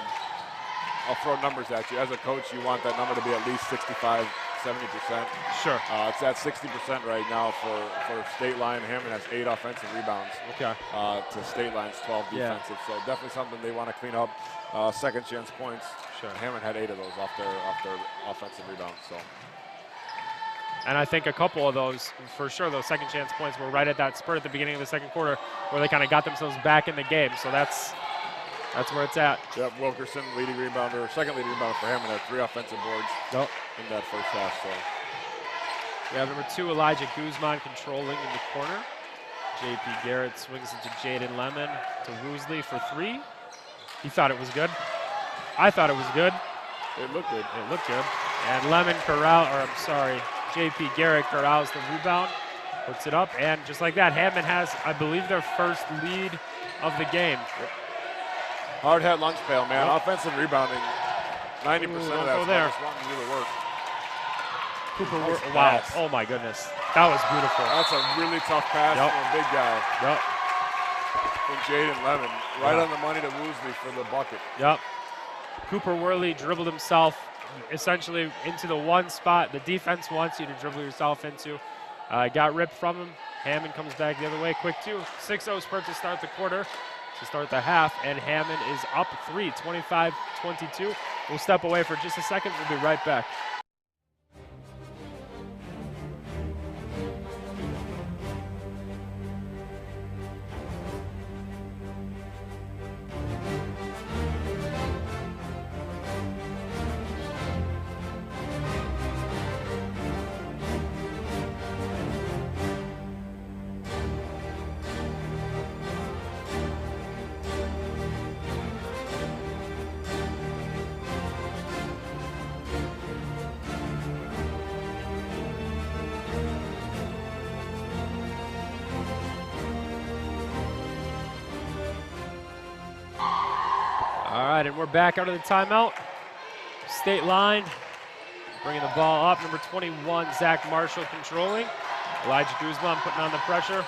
throw numbers at you. As a coach, you want that number to be at least 65, 70%. Sure. It's at 60% right now for State Line. Hammond has 8 offensive rebounds. Okay. To State Line's 12 defensive. So definitely something they want to clean up. Second chance points. Sure. Hammond had 8 of those off their offensive rebounds. So. And I think a couple of those, for sure, those second chance points were right at that spurt at the beginning of the second quarter where they kind of got themselves back in the game. So that's where it's at. Yep, Wilkerson, leading rebounder, second leading rebounder for Hammond, had 3 offensive boards in that first half. So. We have number 2, Elijah Guzman, controlling in the corner. J.P. Garrett swings it to Jaden Lemon to Woosley for 3. He thought it was good. I thought it was good. It looked good. It looked good. And J.P. Garrett corrals the rebound, puts it up, and just like that, Hammond has, I believe, their first lead of the game. Yep. Hard hat lunch pail, man. Yep. Offensive rebounding, 90% of that there. Just wanting to do the work. Cooper, nice wow. pass. Oh my goodness. That was beautiful. That's a really tough pass from a big guy. Yep. And Jaden Lemon, right on the money to Woosley for the bucket. Yep. Cooper Worley dribbled himself essentially into the one spot the defense wants you to dribble yourself into. Got ripped from him. Hammond comes back the other way. Quick 2. 6-0 spurt to start the quarter, to start the half, and Hammond is up 3, 25-22. We'll step away for just a second. We'll be right back. All right, and we're back out of the timeout. State Line bringing the ball up. Number 21, Zach Marshall controlling. Elijah Guzman putting on the pressure.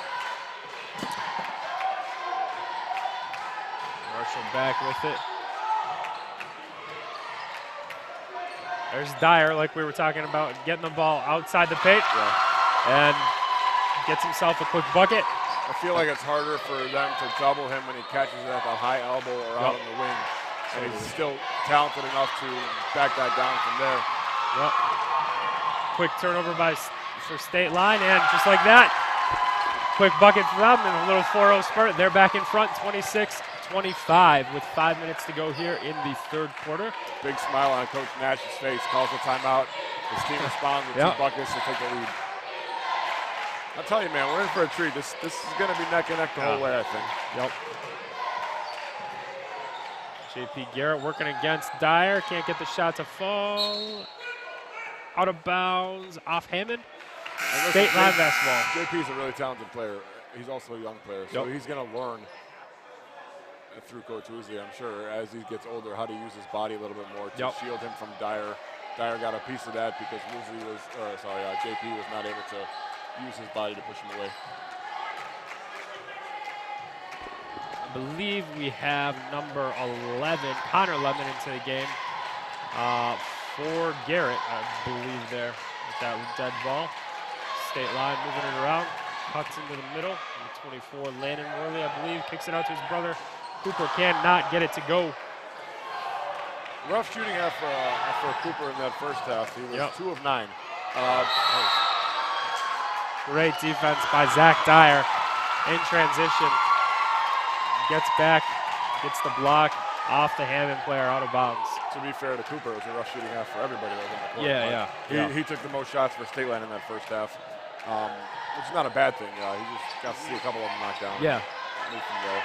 Marshall back with it. There's Dyer, like we were talking about, getting the ball outside the paint and gets himself a quick bucket. I feel like it's harder for them to double him when he catches it at the high elbow or out on the wing. And he's still talented enough to back that down from there. Yep. Quick turnover for State Line, and just like that, quick bucket for them and a little 4-0 spurt. They're back in front, 26-25 with 5 minutes to go here in the third quarter. Big smile on Coach Nash's face, calls the timeout. His team responds with 2 buckets to take the lead. I'll tell you, man, we're in for a treat. This is going to be neck and neck the whole way, I think. Yep. J.P. Garrett working against Dyer. Can't get the shot to fall. Out of bounds, off Hammond. State Line basketball. J.P.'s a really talented player. He's also a young player, so he's going to learn through Coach Woosley, I'm sure, as he gets older, how to use his body a little bit more to shield him from Dyer. Dyer got a piece of that because J.P. was not able to use his body to push him away. I believe we have number 11, Connor Lemon, into the game for Garrett, I believe, there with that dead ball. State Line moving it around, cuts into the middle. Number 24, Landon Worley, I believe, kicks it out to his brother. Cooper cannot get it to go. Rough shooting half for Cooper in that first half. He was 2 of 9. Great defense by Zach Dyer in transition. Gets back, gets the block off the Hammond player out of bounds. To be fair to Cooper, it was a rough shooting half for everybody that was in the court. He took the most shots for State Line in that first half, which is not a bad thing. He just got to see a couple of them knocked down. Yeah. Move from there.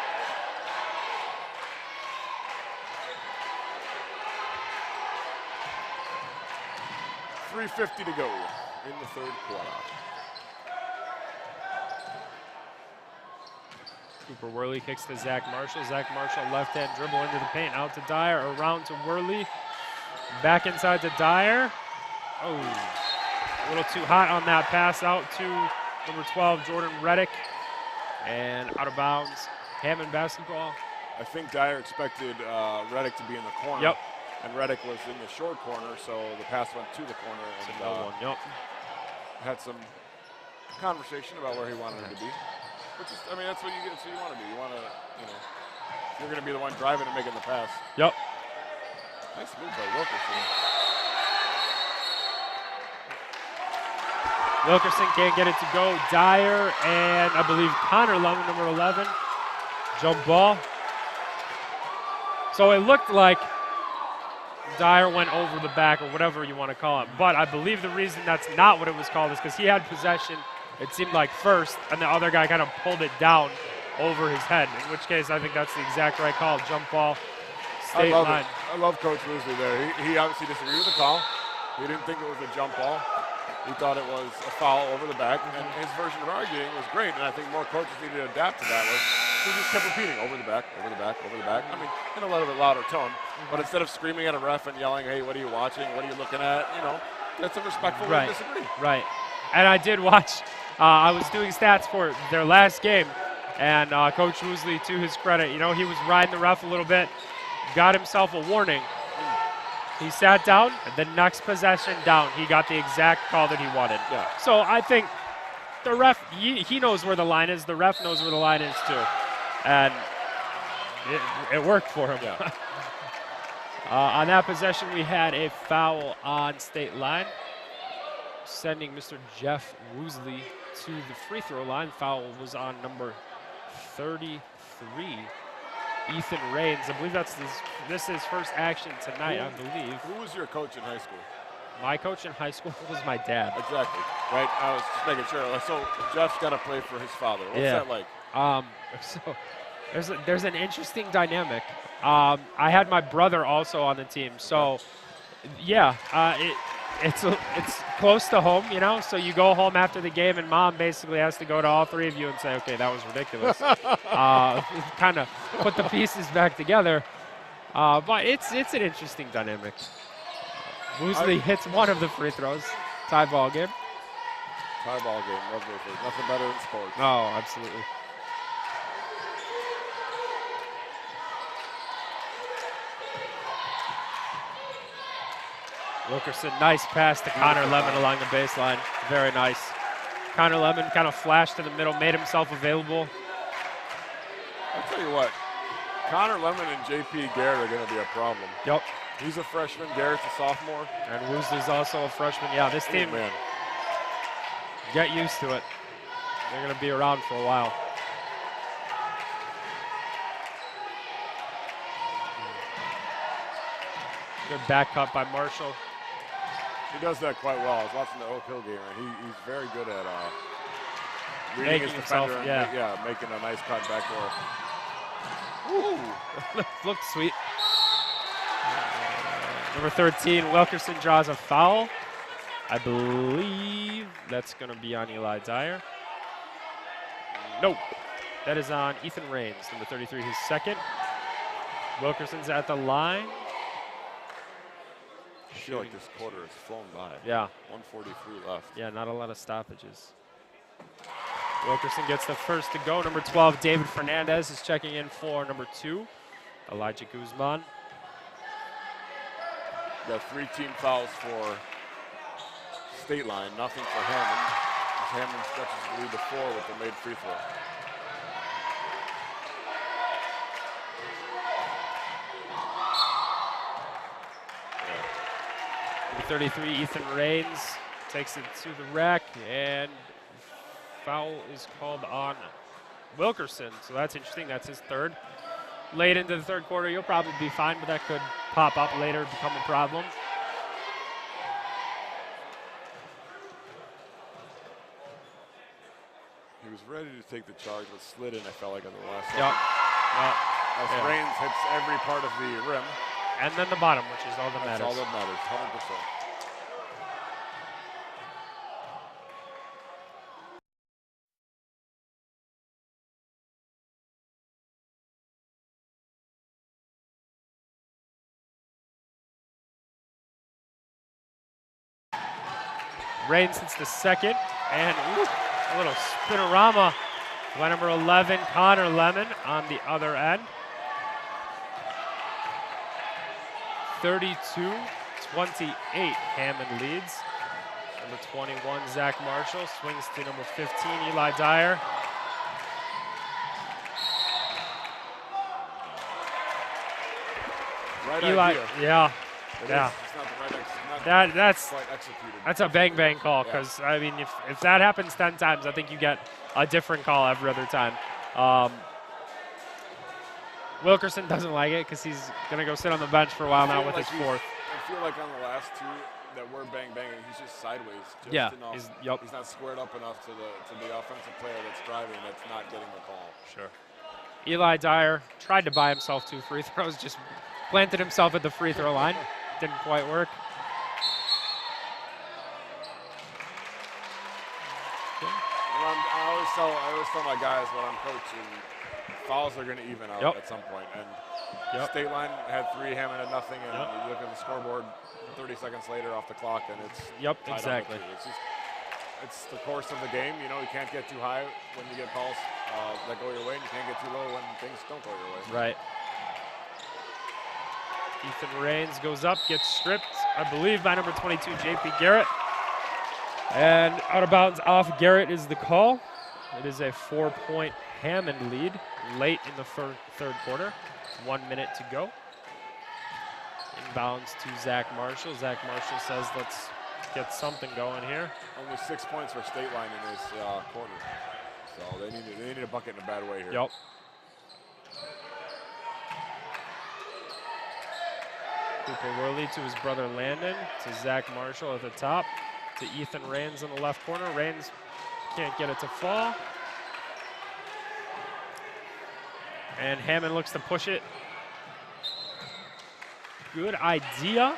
3:50 to go in the third quarter. Cooper Worley kicks to Zach Marshall. Zach Marshall left-hand dribble into the paint. Out to Dyer. Around to Worley. Back inside to Dyer. Oh, a little too hot on that pass out to number 12, Jordan Reddick. And out of bounds. Hammond basketball. I think Dyer expected Reddick to be in the corner. Yep. And Reddick was in the short corner, so the pass went to the corner. And No one. Yep. had some conversation about where he wanted him to be. Which is, I mean, that's what you get. That's what you want to do. You want to, you know, you're going to be the one driving and making the pass. Yep. Nice move by Wilkerson. Wilkerson can't get it to go. Dyer and I believe Connor Lemon, number 11. Jump ball. So it looked like Dyer went over the back or whatever you want to call it. But I believe the reason that's not what it was called is because he had possession, it seemed like first, and the other guy kind of pulled it down over his head, in which case I think that's the exact right call. Jump ball, state line. I love Coach Woosley there. He obviously disagreed with the call. He didn't think it was a jump ball. He thought it was a foul over the back, and his version of arguing was great, and I think more coaches need to adapt to that. He just kept repeating, over the back, over the back, over the back. I mean, in a little bit louder tone, but instead of screaming at a ref and yelling, hey, what are you watching, what are you looking at, you know, that's a respectful way to disagree. Right. And I did watch, I was doing stats for their last game, and Coach Woosley, to his credit, you know, he was riding the ref a little bit, got himself a warning. He sat down, and the next possession down, he got the exact call that he wanted. Yeah. So I think the ref, he knows where the line is. The ref knows where the line is too. And it worked for him. Yeah. On that possession, we had a foul on state line, sending Mr. Jeff Woosley to the free throw line. Foul was on number 33. Ethan Rains. I believe this is his first action tonight, I believe. Who was your coach in high school? My coach in high school was my dad. Exactly. Right? I was just making sure. So Jeff's got to play for his father. What's that like? So there's an interesting dynamic. I had my brother also on the team. So yeah, it's close to home, you know. So you go home after the game, and mom basically has to go to all three of you and say, "Okay, that was ridiculous." Kind of put the pieces back together. But it's an interesting dynamic. Woosley hits one of the free throws. Tie ball game. Tie ball game. Love those things. Nothing better than sports. Oh, absolutely. Wilkerson, nice pass to Connor Lemon along the baseline. Very nice. Connor Lemon kind of flashed to the middle, made himself available. I'll tell you what, Connor Lemon and JP Garrett are going to be a problem. Yep. He's a freshman, Garrett's a sophomore. And Woosley's also a freshman. Yeah, this team, man, get used to it. They're going to be around for a while. Good back cut by Marshall. he does that quite well. I was watching the Oak Hill game, and he's very good at reading his defender and making a nice cut back door. Ooh, looked sweet. Number 13, Wilkerson draws a foul. I believe that's going to be on Eli Dyer. Nope. That is on Ethan Rains, number 33, his second. Wilkerson's at the line. I feel like this quarter has flown by. Yeah. 1:43 left. Yeah, not a lot of stoppages. Wilkerson gets the first to go. Number 12, David Fernandez is checking in for number 2, Elijah Guzman. Got 3 team fouls for state line, nothing for Hammond. As Hammond stretches the lead to 4 with the made free throw. Number 33, Ethan Rains takes it to the rack, and foul is called on Wilkerson. So that's interesting. That's his third. Late into the third quarter, you'll probably be fine, but that could pop up later, become a problem. He was ready to take the charge, but slid in, I felt like, on the last Yep. As Rains hits every part of the rim. And then the bottom, which is all that That's matters. all that matters, 100%. Raines hits the second, and ooh, a little spinorama by number 11, Connor Lemon, on the other end. 32-28, Hammond leads. Number 21, Zach Marshall, swings to number 15, Eli Dyer. Right Eli, idea. yeah, It yeah. is. It's not the right That's quite executed. That's a bang call, because I mean, if that happens 10 times, I think you get a different call every other time. Wilkerson doesn't like it because he's gonna go sit on the bench for a while now with his fourth. I feel like on the last two that were banging, he's just sideways. Just Yeah, enough. He's not squared up enough to the offensive player that's driving that's not getting the call. Sure. Eli Dyer tried to buy himself 2 free throws, just planted himself at the free throw line. Didn't quite work. I always tell my guys when I'm coaching, fouls are going to even out at some point. And State Line had 3, Hammond had nothing, and you look at the scoreboard 30 seconds later off the clock, and it's exactly. It's the course of the game. You know, you can't get too high when you get calls that go your way, and you can't get too low when things don't go your way. Right. Ethan Raines goes up, gets stripped, I believe, by number 22, JP Garrett. And out of bounds off Garrett is the call. It is a 4-point Hammond lead late in the third quarter. 1 minute to go. Inbounds to Zach Marshall. Zach Marshall says, let's get something going here. Only 6 points for State Line in this quarter. So they need a bucket in a bad way here. Yep. Cooper Worley to his brother Landon, to Zach Marshall at the top, to Ethan Raines in the left corner. Raines can't get it to fall. And Hammond looks to push it. Good idea.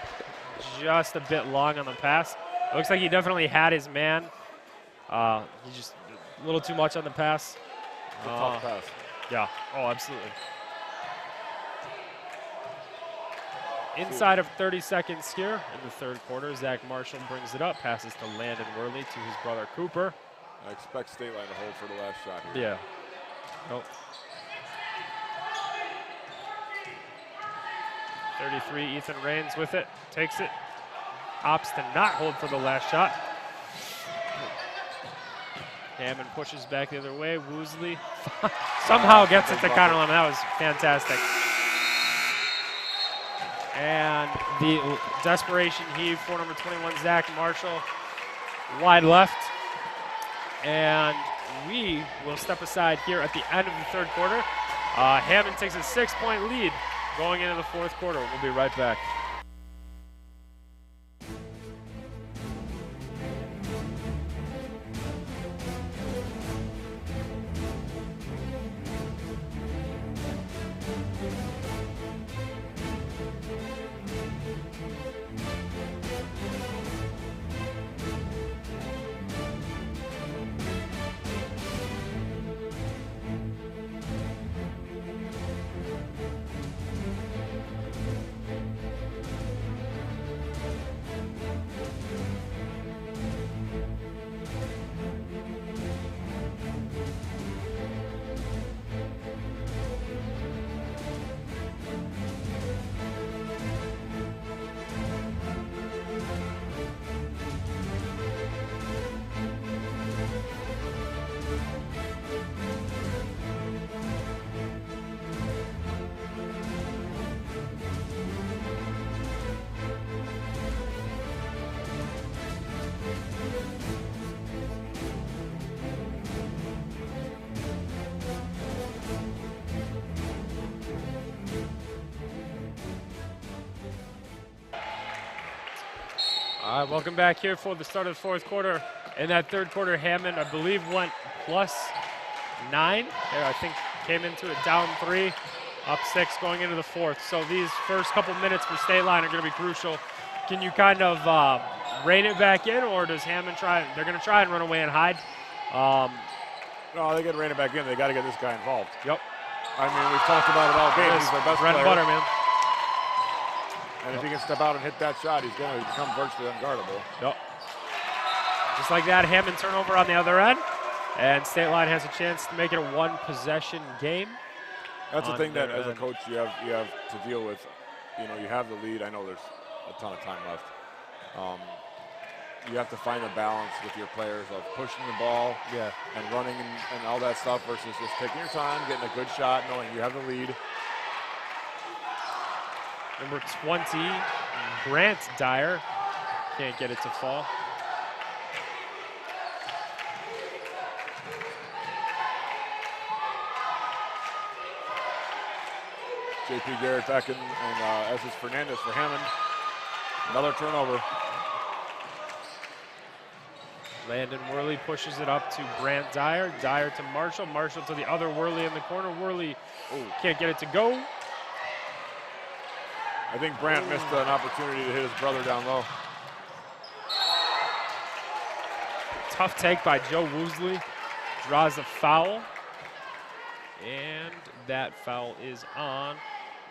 Just a bit long on the pass. Looks like he definitely had his man. He just a little too much on the pass. It's a tough pass. Yeah. Oh, absolutely. Inside of 30 seconds here in the third quarter, Zach Marshall brings it up, passes to Landon Worley to his brother Cooper. I expect State Line to hold for the last shot here. Yeah. Nope. 33, Ethan Raines with it, takes it, opts to not hold for the last shot. Hammond pushes back the other way. Woosley somehow gets it to Connor Lemon. That was fantastic. And the desperation heave for number 21, Zach Marshall, wide left. And we will step aside here at the end of the third quarter. Hammond takes a 6-point lead going into the fourth quarter. We'll be right back. All right, welcome back here for the start of the fourth quarter. In that third quarter, Hammond, I believe, went +9. I think came into it down 3, up 6 going into the fourth. So these first couple minutes for State Line are going to be crucial. Can you kind of rein it back in, or does Hammond try? They're going to try and run away and hide. No, they got to rein it back in. They got to get this guy involved. Yep. I mean, we've talked about it all game. He's their best bread and player. butter, man. And if he can step out and hit that shot, he's going to become virtually unguardable. Yep. Just like that, Hammond turnover on the other end. And State Line has a chance to make it a one-possession game. That's the thing that, as a coach, you have to deal with. You know, you have the lead. I know there's a ton of time left. You have to find a balance with your players of pushing the ball and running and all that stuff versus just taking your time, getting a good shot, knowing you have the lead. Number 20, Grant Dyer. Can't get it to fall. J.P. Garrett back in, and as is Fernandez for Hammond. Another turnover. Landon Worley pushes it up to Grant Dyer. Dyer to Marshall. Marshall to the other Worley in the corner. Worley can't get it to go. I think Brandt missed an opportunity to hit his brother down low. Tough take by Joe Woosley. Draws a foul. And that foul is on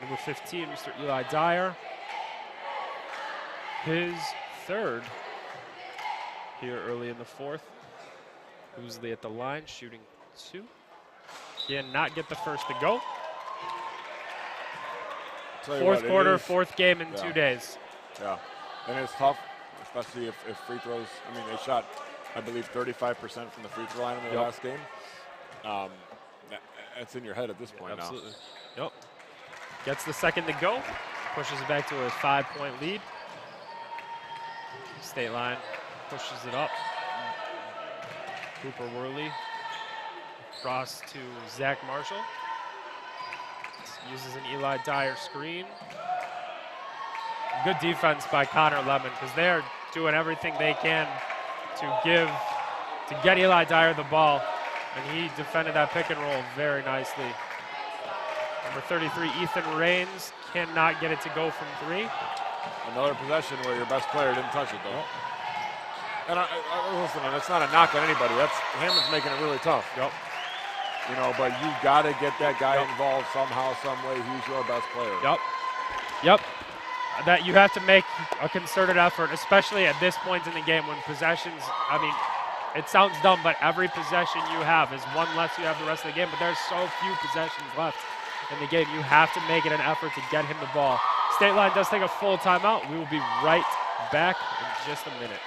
number 15, Mr. Eli Dyer. His third here early in the fourth. Woosley at the line, shooting 2. Cannot get the first to go. Fourth quarter, fourth game in 2 days. Yeah, and it's tough, especially if free throws. I mean, they shot, I believe, 35% from the free throw line in the last game. It's in your head at this point now. Yep. Gets the second to go. Pushes it back to a 5-point lead. State Line pushes it up. Cooper Worley. Cross to Zach Marshall. Uses an Eli Dyer screen. Good defense by Connor Lemon because they're doing everything they can to get Eli Dyer the ball. And he defended that pick and roll very nicely. Number 33, Ethan Raines, cannot get it to go from 3. Another possession where your best player didn't touch it, though. And listen, it's not a knock on anybody. Hammond's making it really tough. You know, but you got to get that guy involved somehow, some way. He's your best player. That you have to make a concerted effort, especially at this point in the game when possessions, I mean, it sounds dumb, but every possession you have is one less you have the rest of the game, but there's so few possessions left in the game. You have to make it an effort to get him the ball. State Line does take a full timeout. We will be right back in just a minute.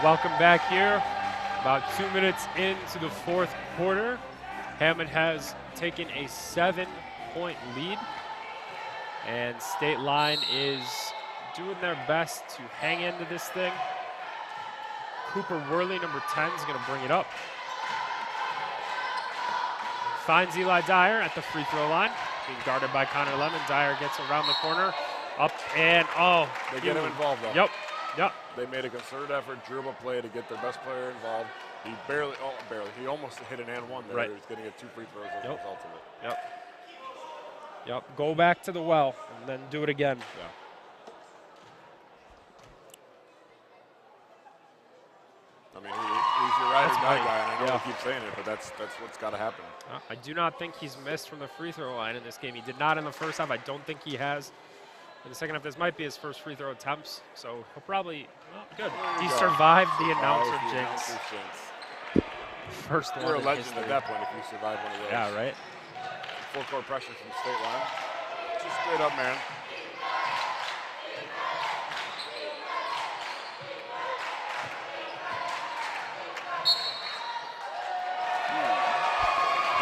Welcome back here. About 2 minutes into the fourth quarter. Hammond has taken a 7-point lead. And State Line is doing their best to hang into this thing. Cooper Worley, number 10, is going to bring it up. Finds Eli Dyer at the free throw line. Being guarded by Connor Lemon. Dyer gets around the corner. Up and, they get him involved, though. Yep. They made a concerted effort, drew up a play to get their best player involved. He barely, he almost hit an and one there. He was going to get 2 free throws as a result of it. Yep. Go back to the well and then do it again. I mean, he's your right guy, and I know we keep saying it, but that's what's got to happen. I do not think he's missed from the free throw line in this game. He did not in the first half. I don't think he has. In the second half, this might be his first free throw attempts, so he'll probably, good. He survived the announcer jinx. First one. You're a legend at that point if you survive one of those. Yeah, right? Full court pressure from State Line. Just straight up, man.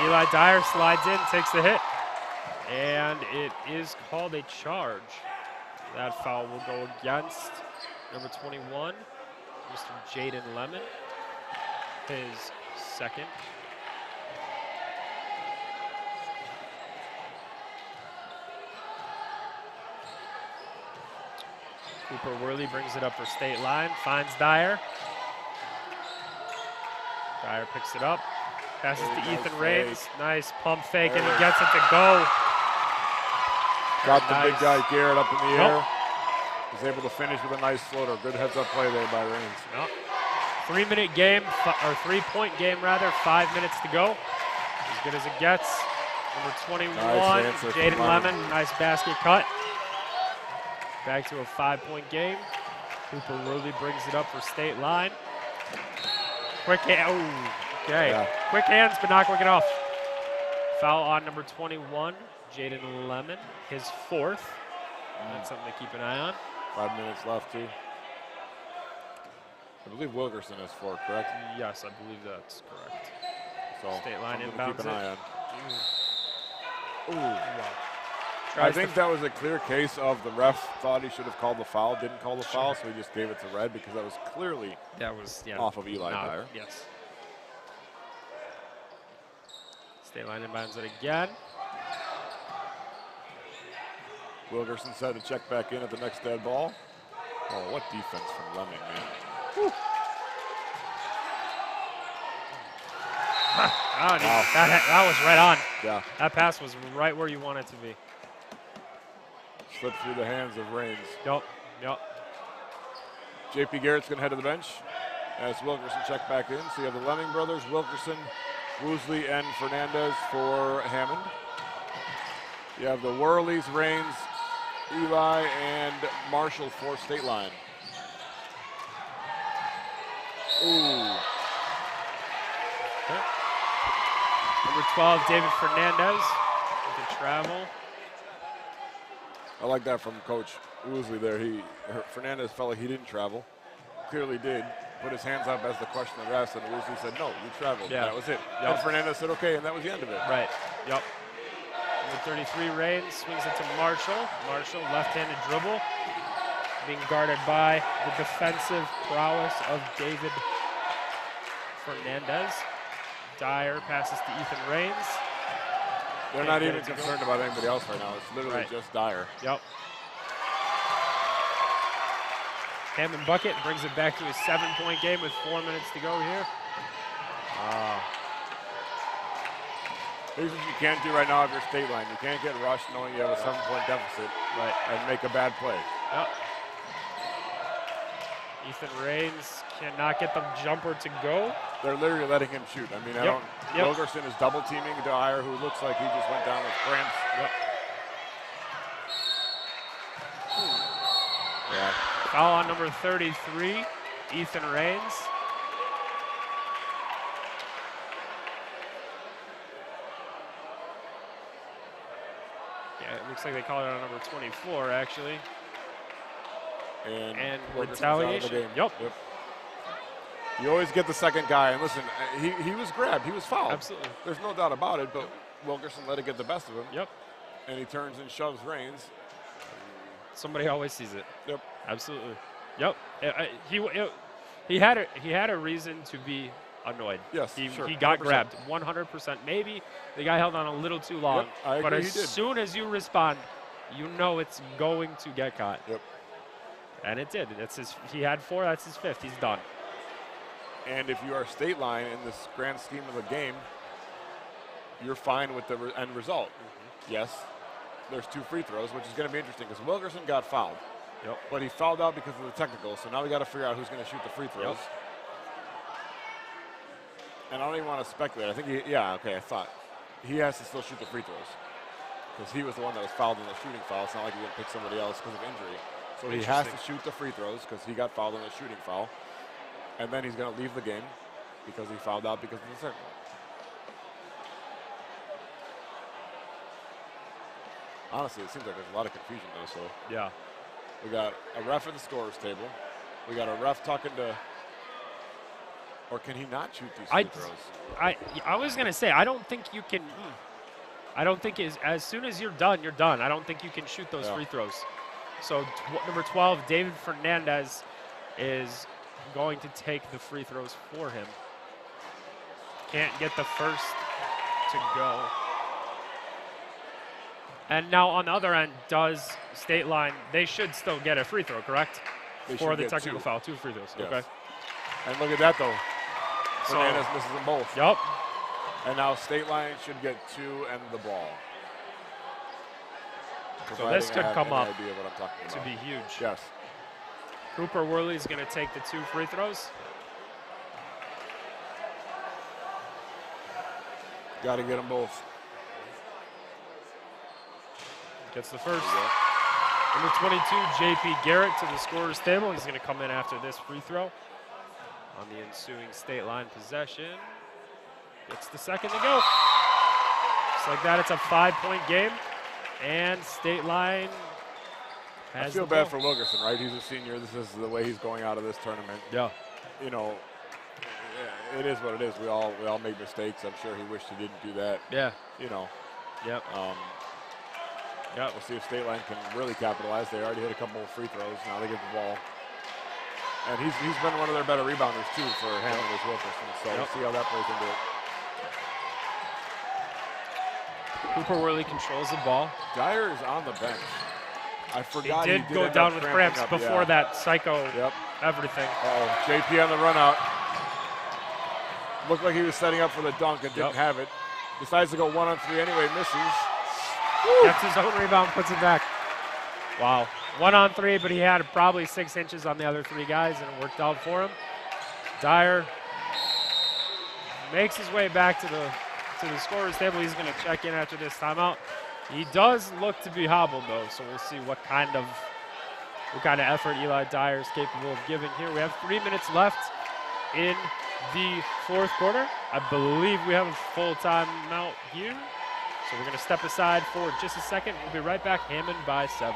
Eli Dyer slides in, takes the hit, and it is called a charge. That foul will go against number 21, Mr. Jaden Lemon, his second. Cooper Worley brings it up for State Line, finds Dyer. Dyer picks it up, passes to Nice Ethan Raines. fake. Nice pump fake, and he gets it to go. Got the big Nice. guy Garrett up in the Nope. air. Was able to finish with a nice floater. Good heads-up play there by Raines. Yep. 3-minute game, or 3-point game rather, 5 minutes to go. As good as it gets. Number 21, Nice answer from Jaden Lemon. Lemon, nice basket cut. Back to a 5-point game. Cooper Worley brings it up for State Line. Quick hand, oh, okay. Yeah. Quick hands, but not quick enough. Foul on number 21, Jaden Lemon, his fourth. That's something to keep an eye on. 5 minutes left, too. I believe Wilkerson has 4, correct? Yes, I believe that's correct. So State line something to inbounds keep an eye on. Ooh. Wow. I Tries think to- that was a clear case of the ref thought he should have called the foul, didn't call the foul, so he just gave it to red because that was clearly that was, yeah. off of Eli not- Dyer. Yes. State line inbounds it again. Wilkerson said to check back in at the next dead ball. Oh, what defense from Lemming, man. Oh, that was right on. Yeah, That pass was right where you want it to be. slipped through the hands of Raines. Yep. JP Garrett's going to head to the bench as Wilkerson check back in. So you have the Lemming brothers, Wilkerson, Woosley, and Fernandez for Hammond. You have the Worleys, Raines, Eli, and Marshall for State Line. Ooh. Okay. Number 12, David Fernandez with the travel. I like that from Coach Woosley there. Fernandez felt like he didn't travel. Clearly did. Put his hands up as the question was asked, and Woosley said, no, you traveled. Yeah. That was it. Yep. And Fernandez said, okay, and that was the end of it. Right. Yep. Number 33, Raines swings it to Marshall. Marshall, left-handed dribble, being guarded by the defensive prowess of David Fernandez. Dyer passes to Ethan Raines. They're Can't not get even it to go. concerned about anybody else right now. It's literally Right. just Dyer. Yep. Hammond bucket brings it back to a 7-point game with 4 minutes to go here. Here's what you can't do right now if you're State Line. You can't get rushed knowing you have a 7-point deficit and make a bad play. Yep. Ethan Raines cannot get the jumper to go. They're literally letting him shoot. I mean, Yep. Wilkerson is double teaming Dyer, who looks like he just went down with cramps. Yep. Yeah. Foul on number 33, Ethan Raines. Yeah, it looks like they called it on number 24, actually. And Wilkerson's retaliation. out of the game. Yep. You always get the second guy. And listen, he was grabbed. He was fouled. Absolutely. There's no doubt about it, but Wilkerson let it get the best of him. Yep. And he turns and shoves Raines. Somebody always sees it. Yep. Absolutely. Yep. He had a reason to be annoyed. Yes, He sure, got 100%. grabbed 100%. Maybe the guy held on a little too long. Yep, I but agree as he did. soon as you respond, you know it's going to get caught. Yep. And it did. He had 4. That's his 5th. He's done. And if you are State Line in this grand scheme of the game, you're fine with the end result. Yes, there's 2 free throws, which is going to be interesting because Wilkerson got fouled. Yep. But he fouled out because of the technical, so now we got to figure out who's going to shoot the free throws. Yep. And I don't even want to speculate. I think I thought he has to still shoot the free throws because he was the one that was fouled in the shooting foul. It's not like he didn't pick somebody else because of injury. So he has to shoot the free throws because he got fouled in the shooting foul. And then he's going to leave the game because he fouled out because of the technical. Honestly, it seems like there's a lot of confusion though. So Yeah. we got a ref at the scorer's table. We got a ref talking to, or can he not shoot these free throws? I was going to say, I don't think you can. I don't think as soon as you're done, you're done. I don't think you can shoot those free throws. So number 12, David Fernandez, is going to take the free throws for him. Can't get the first to go. And now on the other end, does State Line, they should still get a free throw, correct? They For should the get technical 2. foul, 2 free throws, Yes. okay. And look at that, though. So- Hernandez misses them both. Yep. And now State Line should get 2 and the ball. So this Providing I could have come any up idea what I'm talking to about. be huge. Yes. Cooper Worley's going to take the 2 free throws. Got to get them both. Gets the first. Number 22, J.P. Garrett to the scorer's table. He's going to come in after this free throw on the ensuing State Line possession. Gets the second to go. Just like that, it's a 5-point game. And State Line has I feel the bad ball. for Wilkerson, right? He's a senior. This is the way he's going out of this tournament. Yeah. You know, it is what it is. We all make mistakes. I'm sure he wished he didn't do that. Yeah. You know. Yep. Yeah, we'll see if State Line can really capitalize. They already hit a couple of free throws. Now they get the ball. And he's been one of their better rebounders, too, for Hammond as Wilkerson. So we'll see how that plays into it. Cooper Worley controls the ball. Dyer is on the bench. I forgot He did go end down up with cramping cramps up, before yeah. that psycho Yep. everything. Uh-oh. JP on the run out. Looked like he was setting up for the dunk and didn't have it. Decides to go 1-on-3 anyway, misses. Gets his own rebound, puts it back. Wow. 1-on-3, but he had probably 6 inches on the other 3 guys, and it worked out for him. Dyer makes his way back to the scorer's table. He's going to check in after this timeout. He does look to be hobbled, though, so we'll see what kind of effort Eli Dyer is capable of giving here. We have 3 minutes left in the 4th quarter. I believe we have a full timeout here. So we're going to step aside for just a second. We'll be right back. Hammond by 7.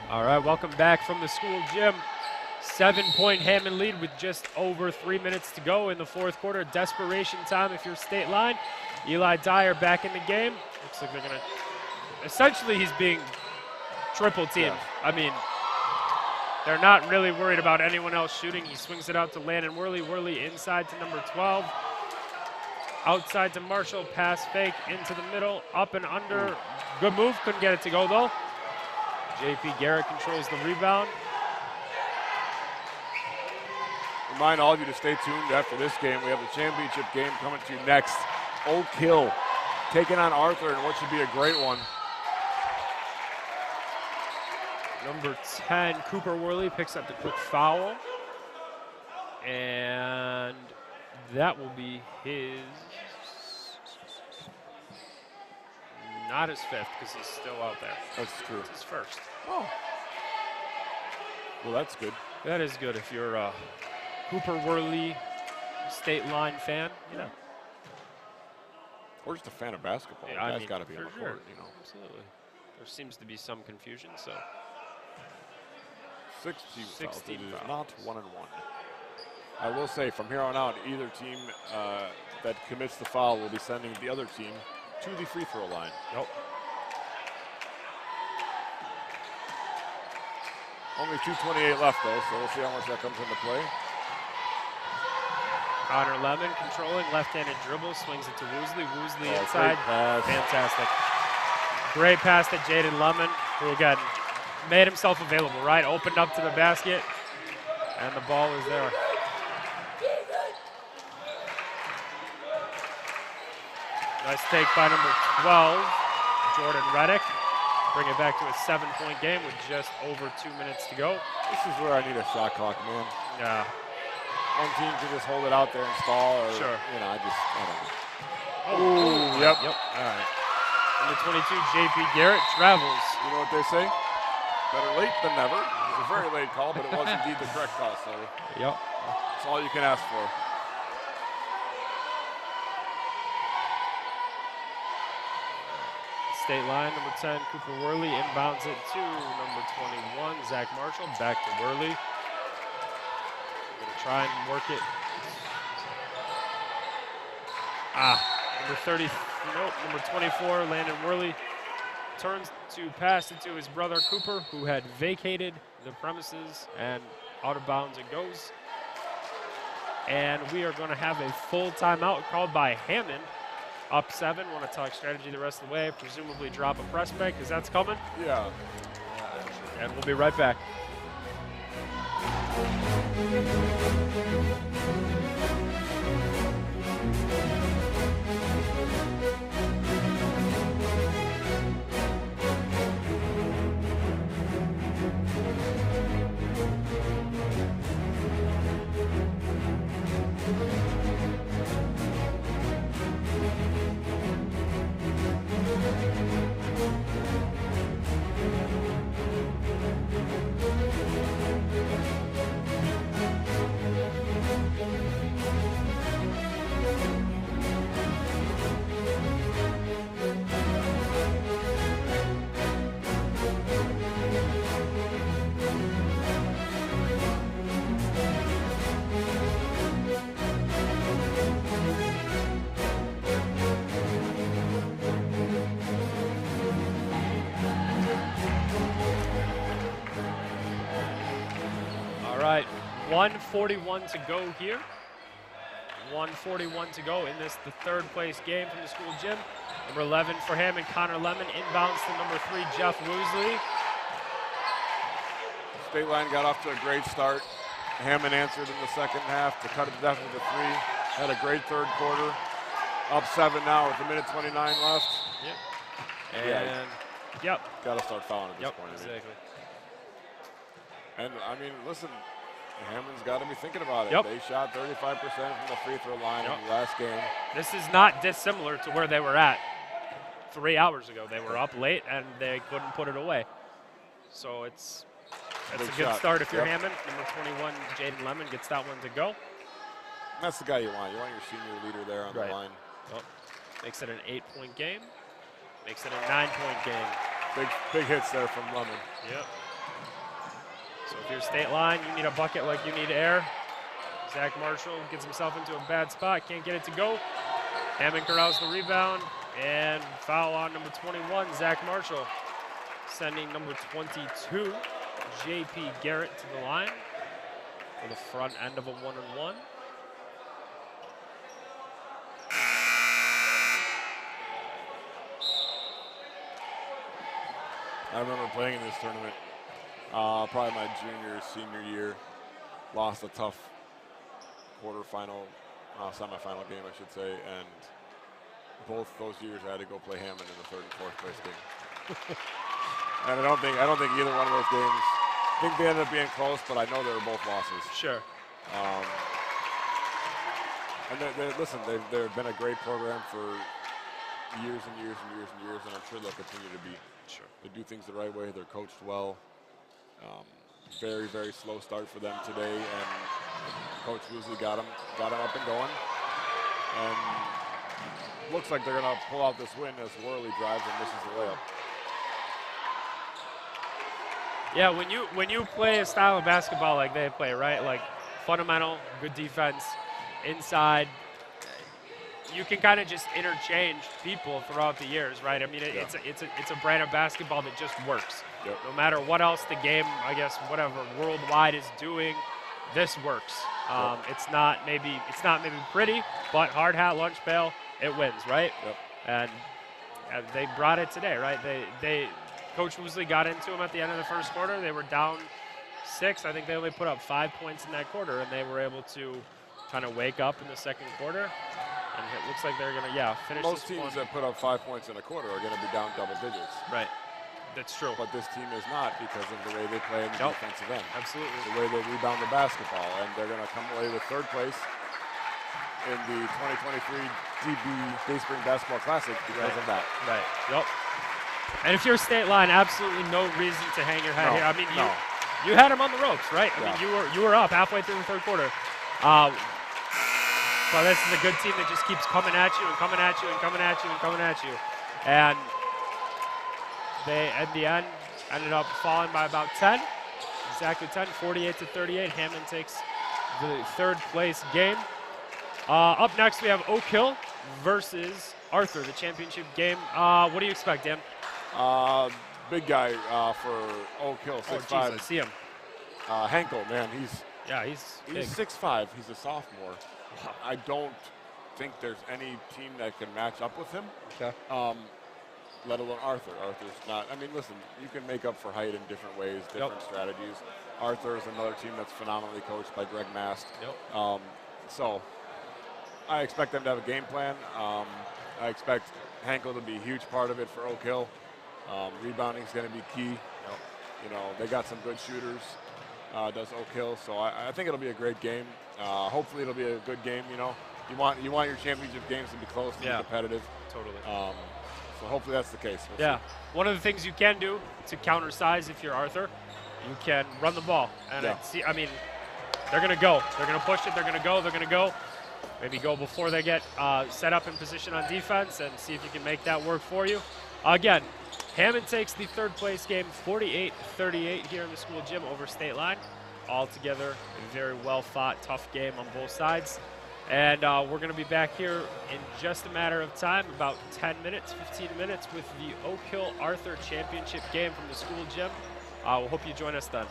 All right, welcome back from the school gym. 7-point Hammond lead with just over 3 minutes to go in the 4th quarter. Desperation time if you're State Line. Eli Dyer back in the game. Looks like they're going to, essentially he's being triple teamed. I mean, they're not really worried about anyone else shooting. He swings it out to Landon Worley. Worley inside to number 12. Outside to Marshall, pass fake into the middle, up and under. Good move, couldn't get it to go though. J.P. Garrett controls the rebound. Remind all of you to stay tuned after this game. We have the championship game coming to you next. Oak Hill taking on Arthur in what should be a great one. Number 10, Cooper Worley picks up the quick foul. And that will be his, not his 5th because he's still out there. That's true. It's his 1st. Oh. Well, that's good. That is good if you're a Cooper Worley State Line fan, you know. Or just a fan of basketball. Yeah, That's got to be on the for sure. court, you know. Absolutely. There seems to be some confusion, so. 16 fouls. 16 It is fouls. not 1-1. I will say from here on out, either team that commits the foul will be sending the other team to the free throw line. Nope. Only 2:28 left though, so we'll see how much that comes into play. Connor Lemon controlling, left-handed dribble, swings it to Woosley. Woosley Oh, inside. great pass. Fantastic. Great pass to Jaden Lemon, who again made himself available, right? Opened up to the basket, and the ball is there. Nice take by number 12, Jordan Reddick. Bring it back to a 7-point game with just over 2 minutes to go. This is where I need a shot clock, man. Yeah. One team can just hold it out there and stall, or Sure. I don't know. Oh, yep. All right. Number 22, J.P. Garrett travels. You know what they say? Better late than never. It was a very late call, but it was indeed the correct call, so Yep. that's all you can ask for. State line, number 10, Cooper Worley inbounds it to number 21, Zach Marshall. Back to Worley. Gonna try and work it. Number 30, nope, number 24, Landon Worley turns to pass it to his brother Cooper, who had vacated the premises, and out of bounds it goes. And we are going to have a full timeout called by Hammond. Up 7, want to talk strategy the rest of the way, presumably drop a press back, because that's coming. Yeah. And we'll be right back. All right, 1:41 to go here. 1:41 to go in this, the third place game from the school gym. Number 11 for Hammond, Connor Lemon inbounds to number 3, Jeff Woosley. State line got off to a great start. Hammond answered in the second half to cut it down to 3. Had a great third quarter. Up 7 now with 1:29 left. Yep. Yeah. And, yep. Got to start fouling at this point. Exactly. And, listen, Hammond's got to be thinking about it. Yep. They shot 35% from the free throw line in the last game. This is not dissimilar to where they were at 3 hours ago. They were up late, and they couldn't put it away. So that's a good start if you're Hammond. Number 21, Jaden Lemon, gets that one to go. That's the guy you want. You want your senior leader there on the line. Well, makes it an 8-point game. Makes it a 9-point game. Big hits there from Lemon. Yep. So if you're State line, you need a bucket like you need air. Zach Marshall gets himself into a bad spot, can't get it to go. Hammond corrals the rebound, and foul on number 21, Zach Marshall, sending number 22, J.P. Garrett, to the line for the front end of a 1-and-1. I remember playing in this tournament, probably my senior year. Lost a tough quarterfinal, semifinal game, I should say, and both those years I had to go play Hammond in the third and fourth place game. And I don't think either one of those games. I think they ended up being close, but I know they were both losses. Sure. And they've been a great program for years and years and years and years, and I'm sure they'll continue to be. Sure. They do things the right way. They're coached well. Very, very slow start for them today, and Coach Woosley got them up and going. And looks like they're going to pull out this win as Worley drives and misses the layup. Yeah, when you play a style of basketball like they play, right? Like fundamental, good defense, inside. You can kind of just interchange people throughout the years, right? I mean, it's a brand of basketball that just works. Yep. No matter what else the game, I guess, whatever worldwide is doing, this works. It's not maybe pretty, but hard hat, lunch pail, it wins, right? Yep. And they brought it today, right? They Coach Woosley got into them at the end of the first quarter. They were down 6. I think they only put up 5 points in that quarter, and they were able to kind of wake up in the second quarter. And it looks like they're going to, finish Most this teams one. that put up 5 points in a quarter are going to be down double digits. Right. That's true. But this team is not because of the way they play in the defensive end. Absolutely. The way they rebound the basketball. And they're going to come away with third place in the 2023 DB Day Spring Basketball Classic because of that. Right. Yep. And if you're State Line, absolutely no reason to hang your head here. I mean, no. you had them on the ropes, right? I Yeah. mean, you were up halfway through the third quarter. But this is a good team that just keeps coming at you and coming at you and coming at you and coming at you. And they, at the end, ended up falling by about 10. Exactly 10, 48-38. Hammond takes the third place game. Up next, we have Oak Hill versus Arthur, the championship game. What do you expect, Dan? Big guy for Oak Hill, 6'5". Oh, jeez, I see him. Henkel, man, he's Big. 6'5". He's a sophomore. I don't think there's any team that can match up with him. Okay. Let alone Arthur. Arthur's not. I mean, listen, you can make up for height in different ways, different strategies. Arthur is another team that's phenomenally coached by Greg Mast. Yep. So I expect them to have a game plan. I expect Henkel to be a huge part of it for Oak Hill. Rebounding is going to be key. Yep. You know, they got some good shooters. Does Oak Hill, so I think it'll be a great game. Hopefully, it'll be a good game. You know, you want your championship games to be close, to be competitive. Totally. So hopefully that's the case. One of the things you can do to counter size if you're Arthur, you can run the ball. And I mean, they're going to go. They're going to push it. They're going to go. They're going to go. Maybe go before they get set up in position on defense and see if you can make that work for you. Again, Hammond takes the third place game 48-38 here in the school gym over State Line. Altogether, a very well fought, tough game on both sides. And we're going to be back here in just a matter of time, about 10 minutes, 15 minutes, with the Oak Hill Arthur Championship game from the school gym. We'll hope you join us then.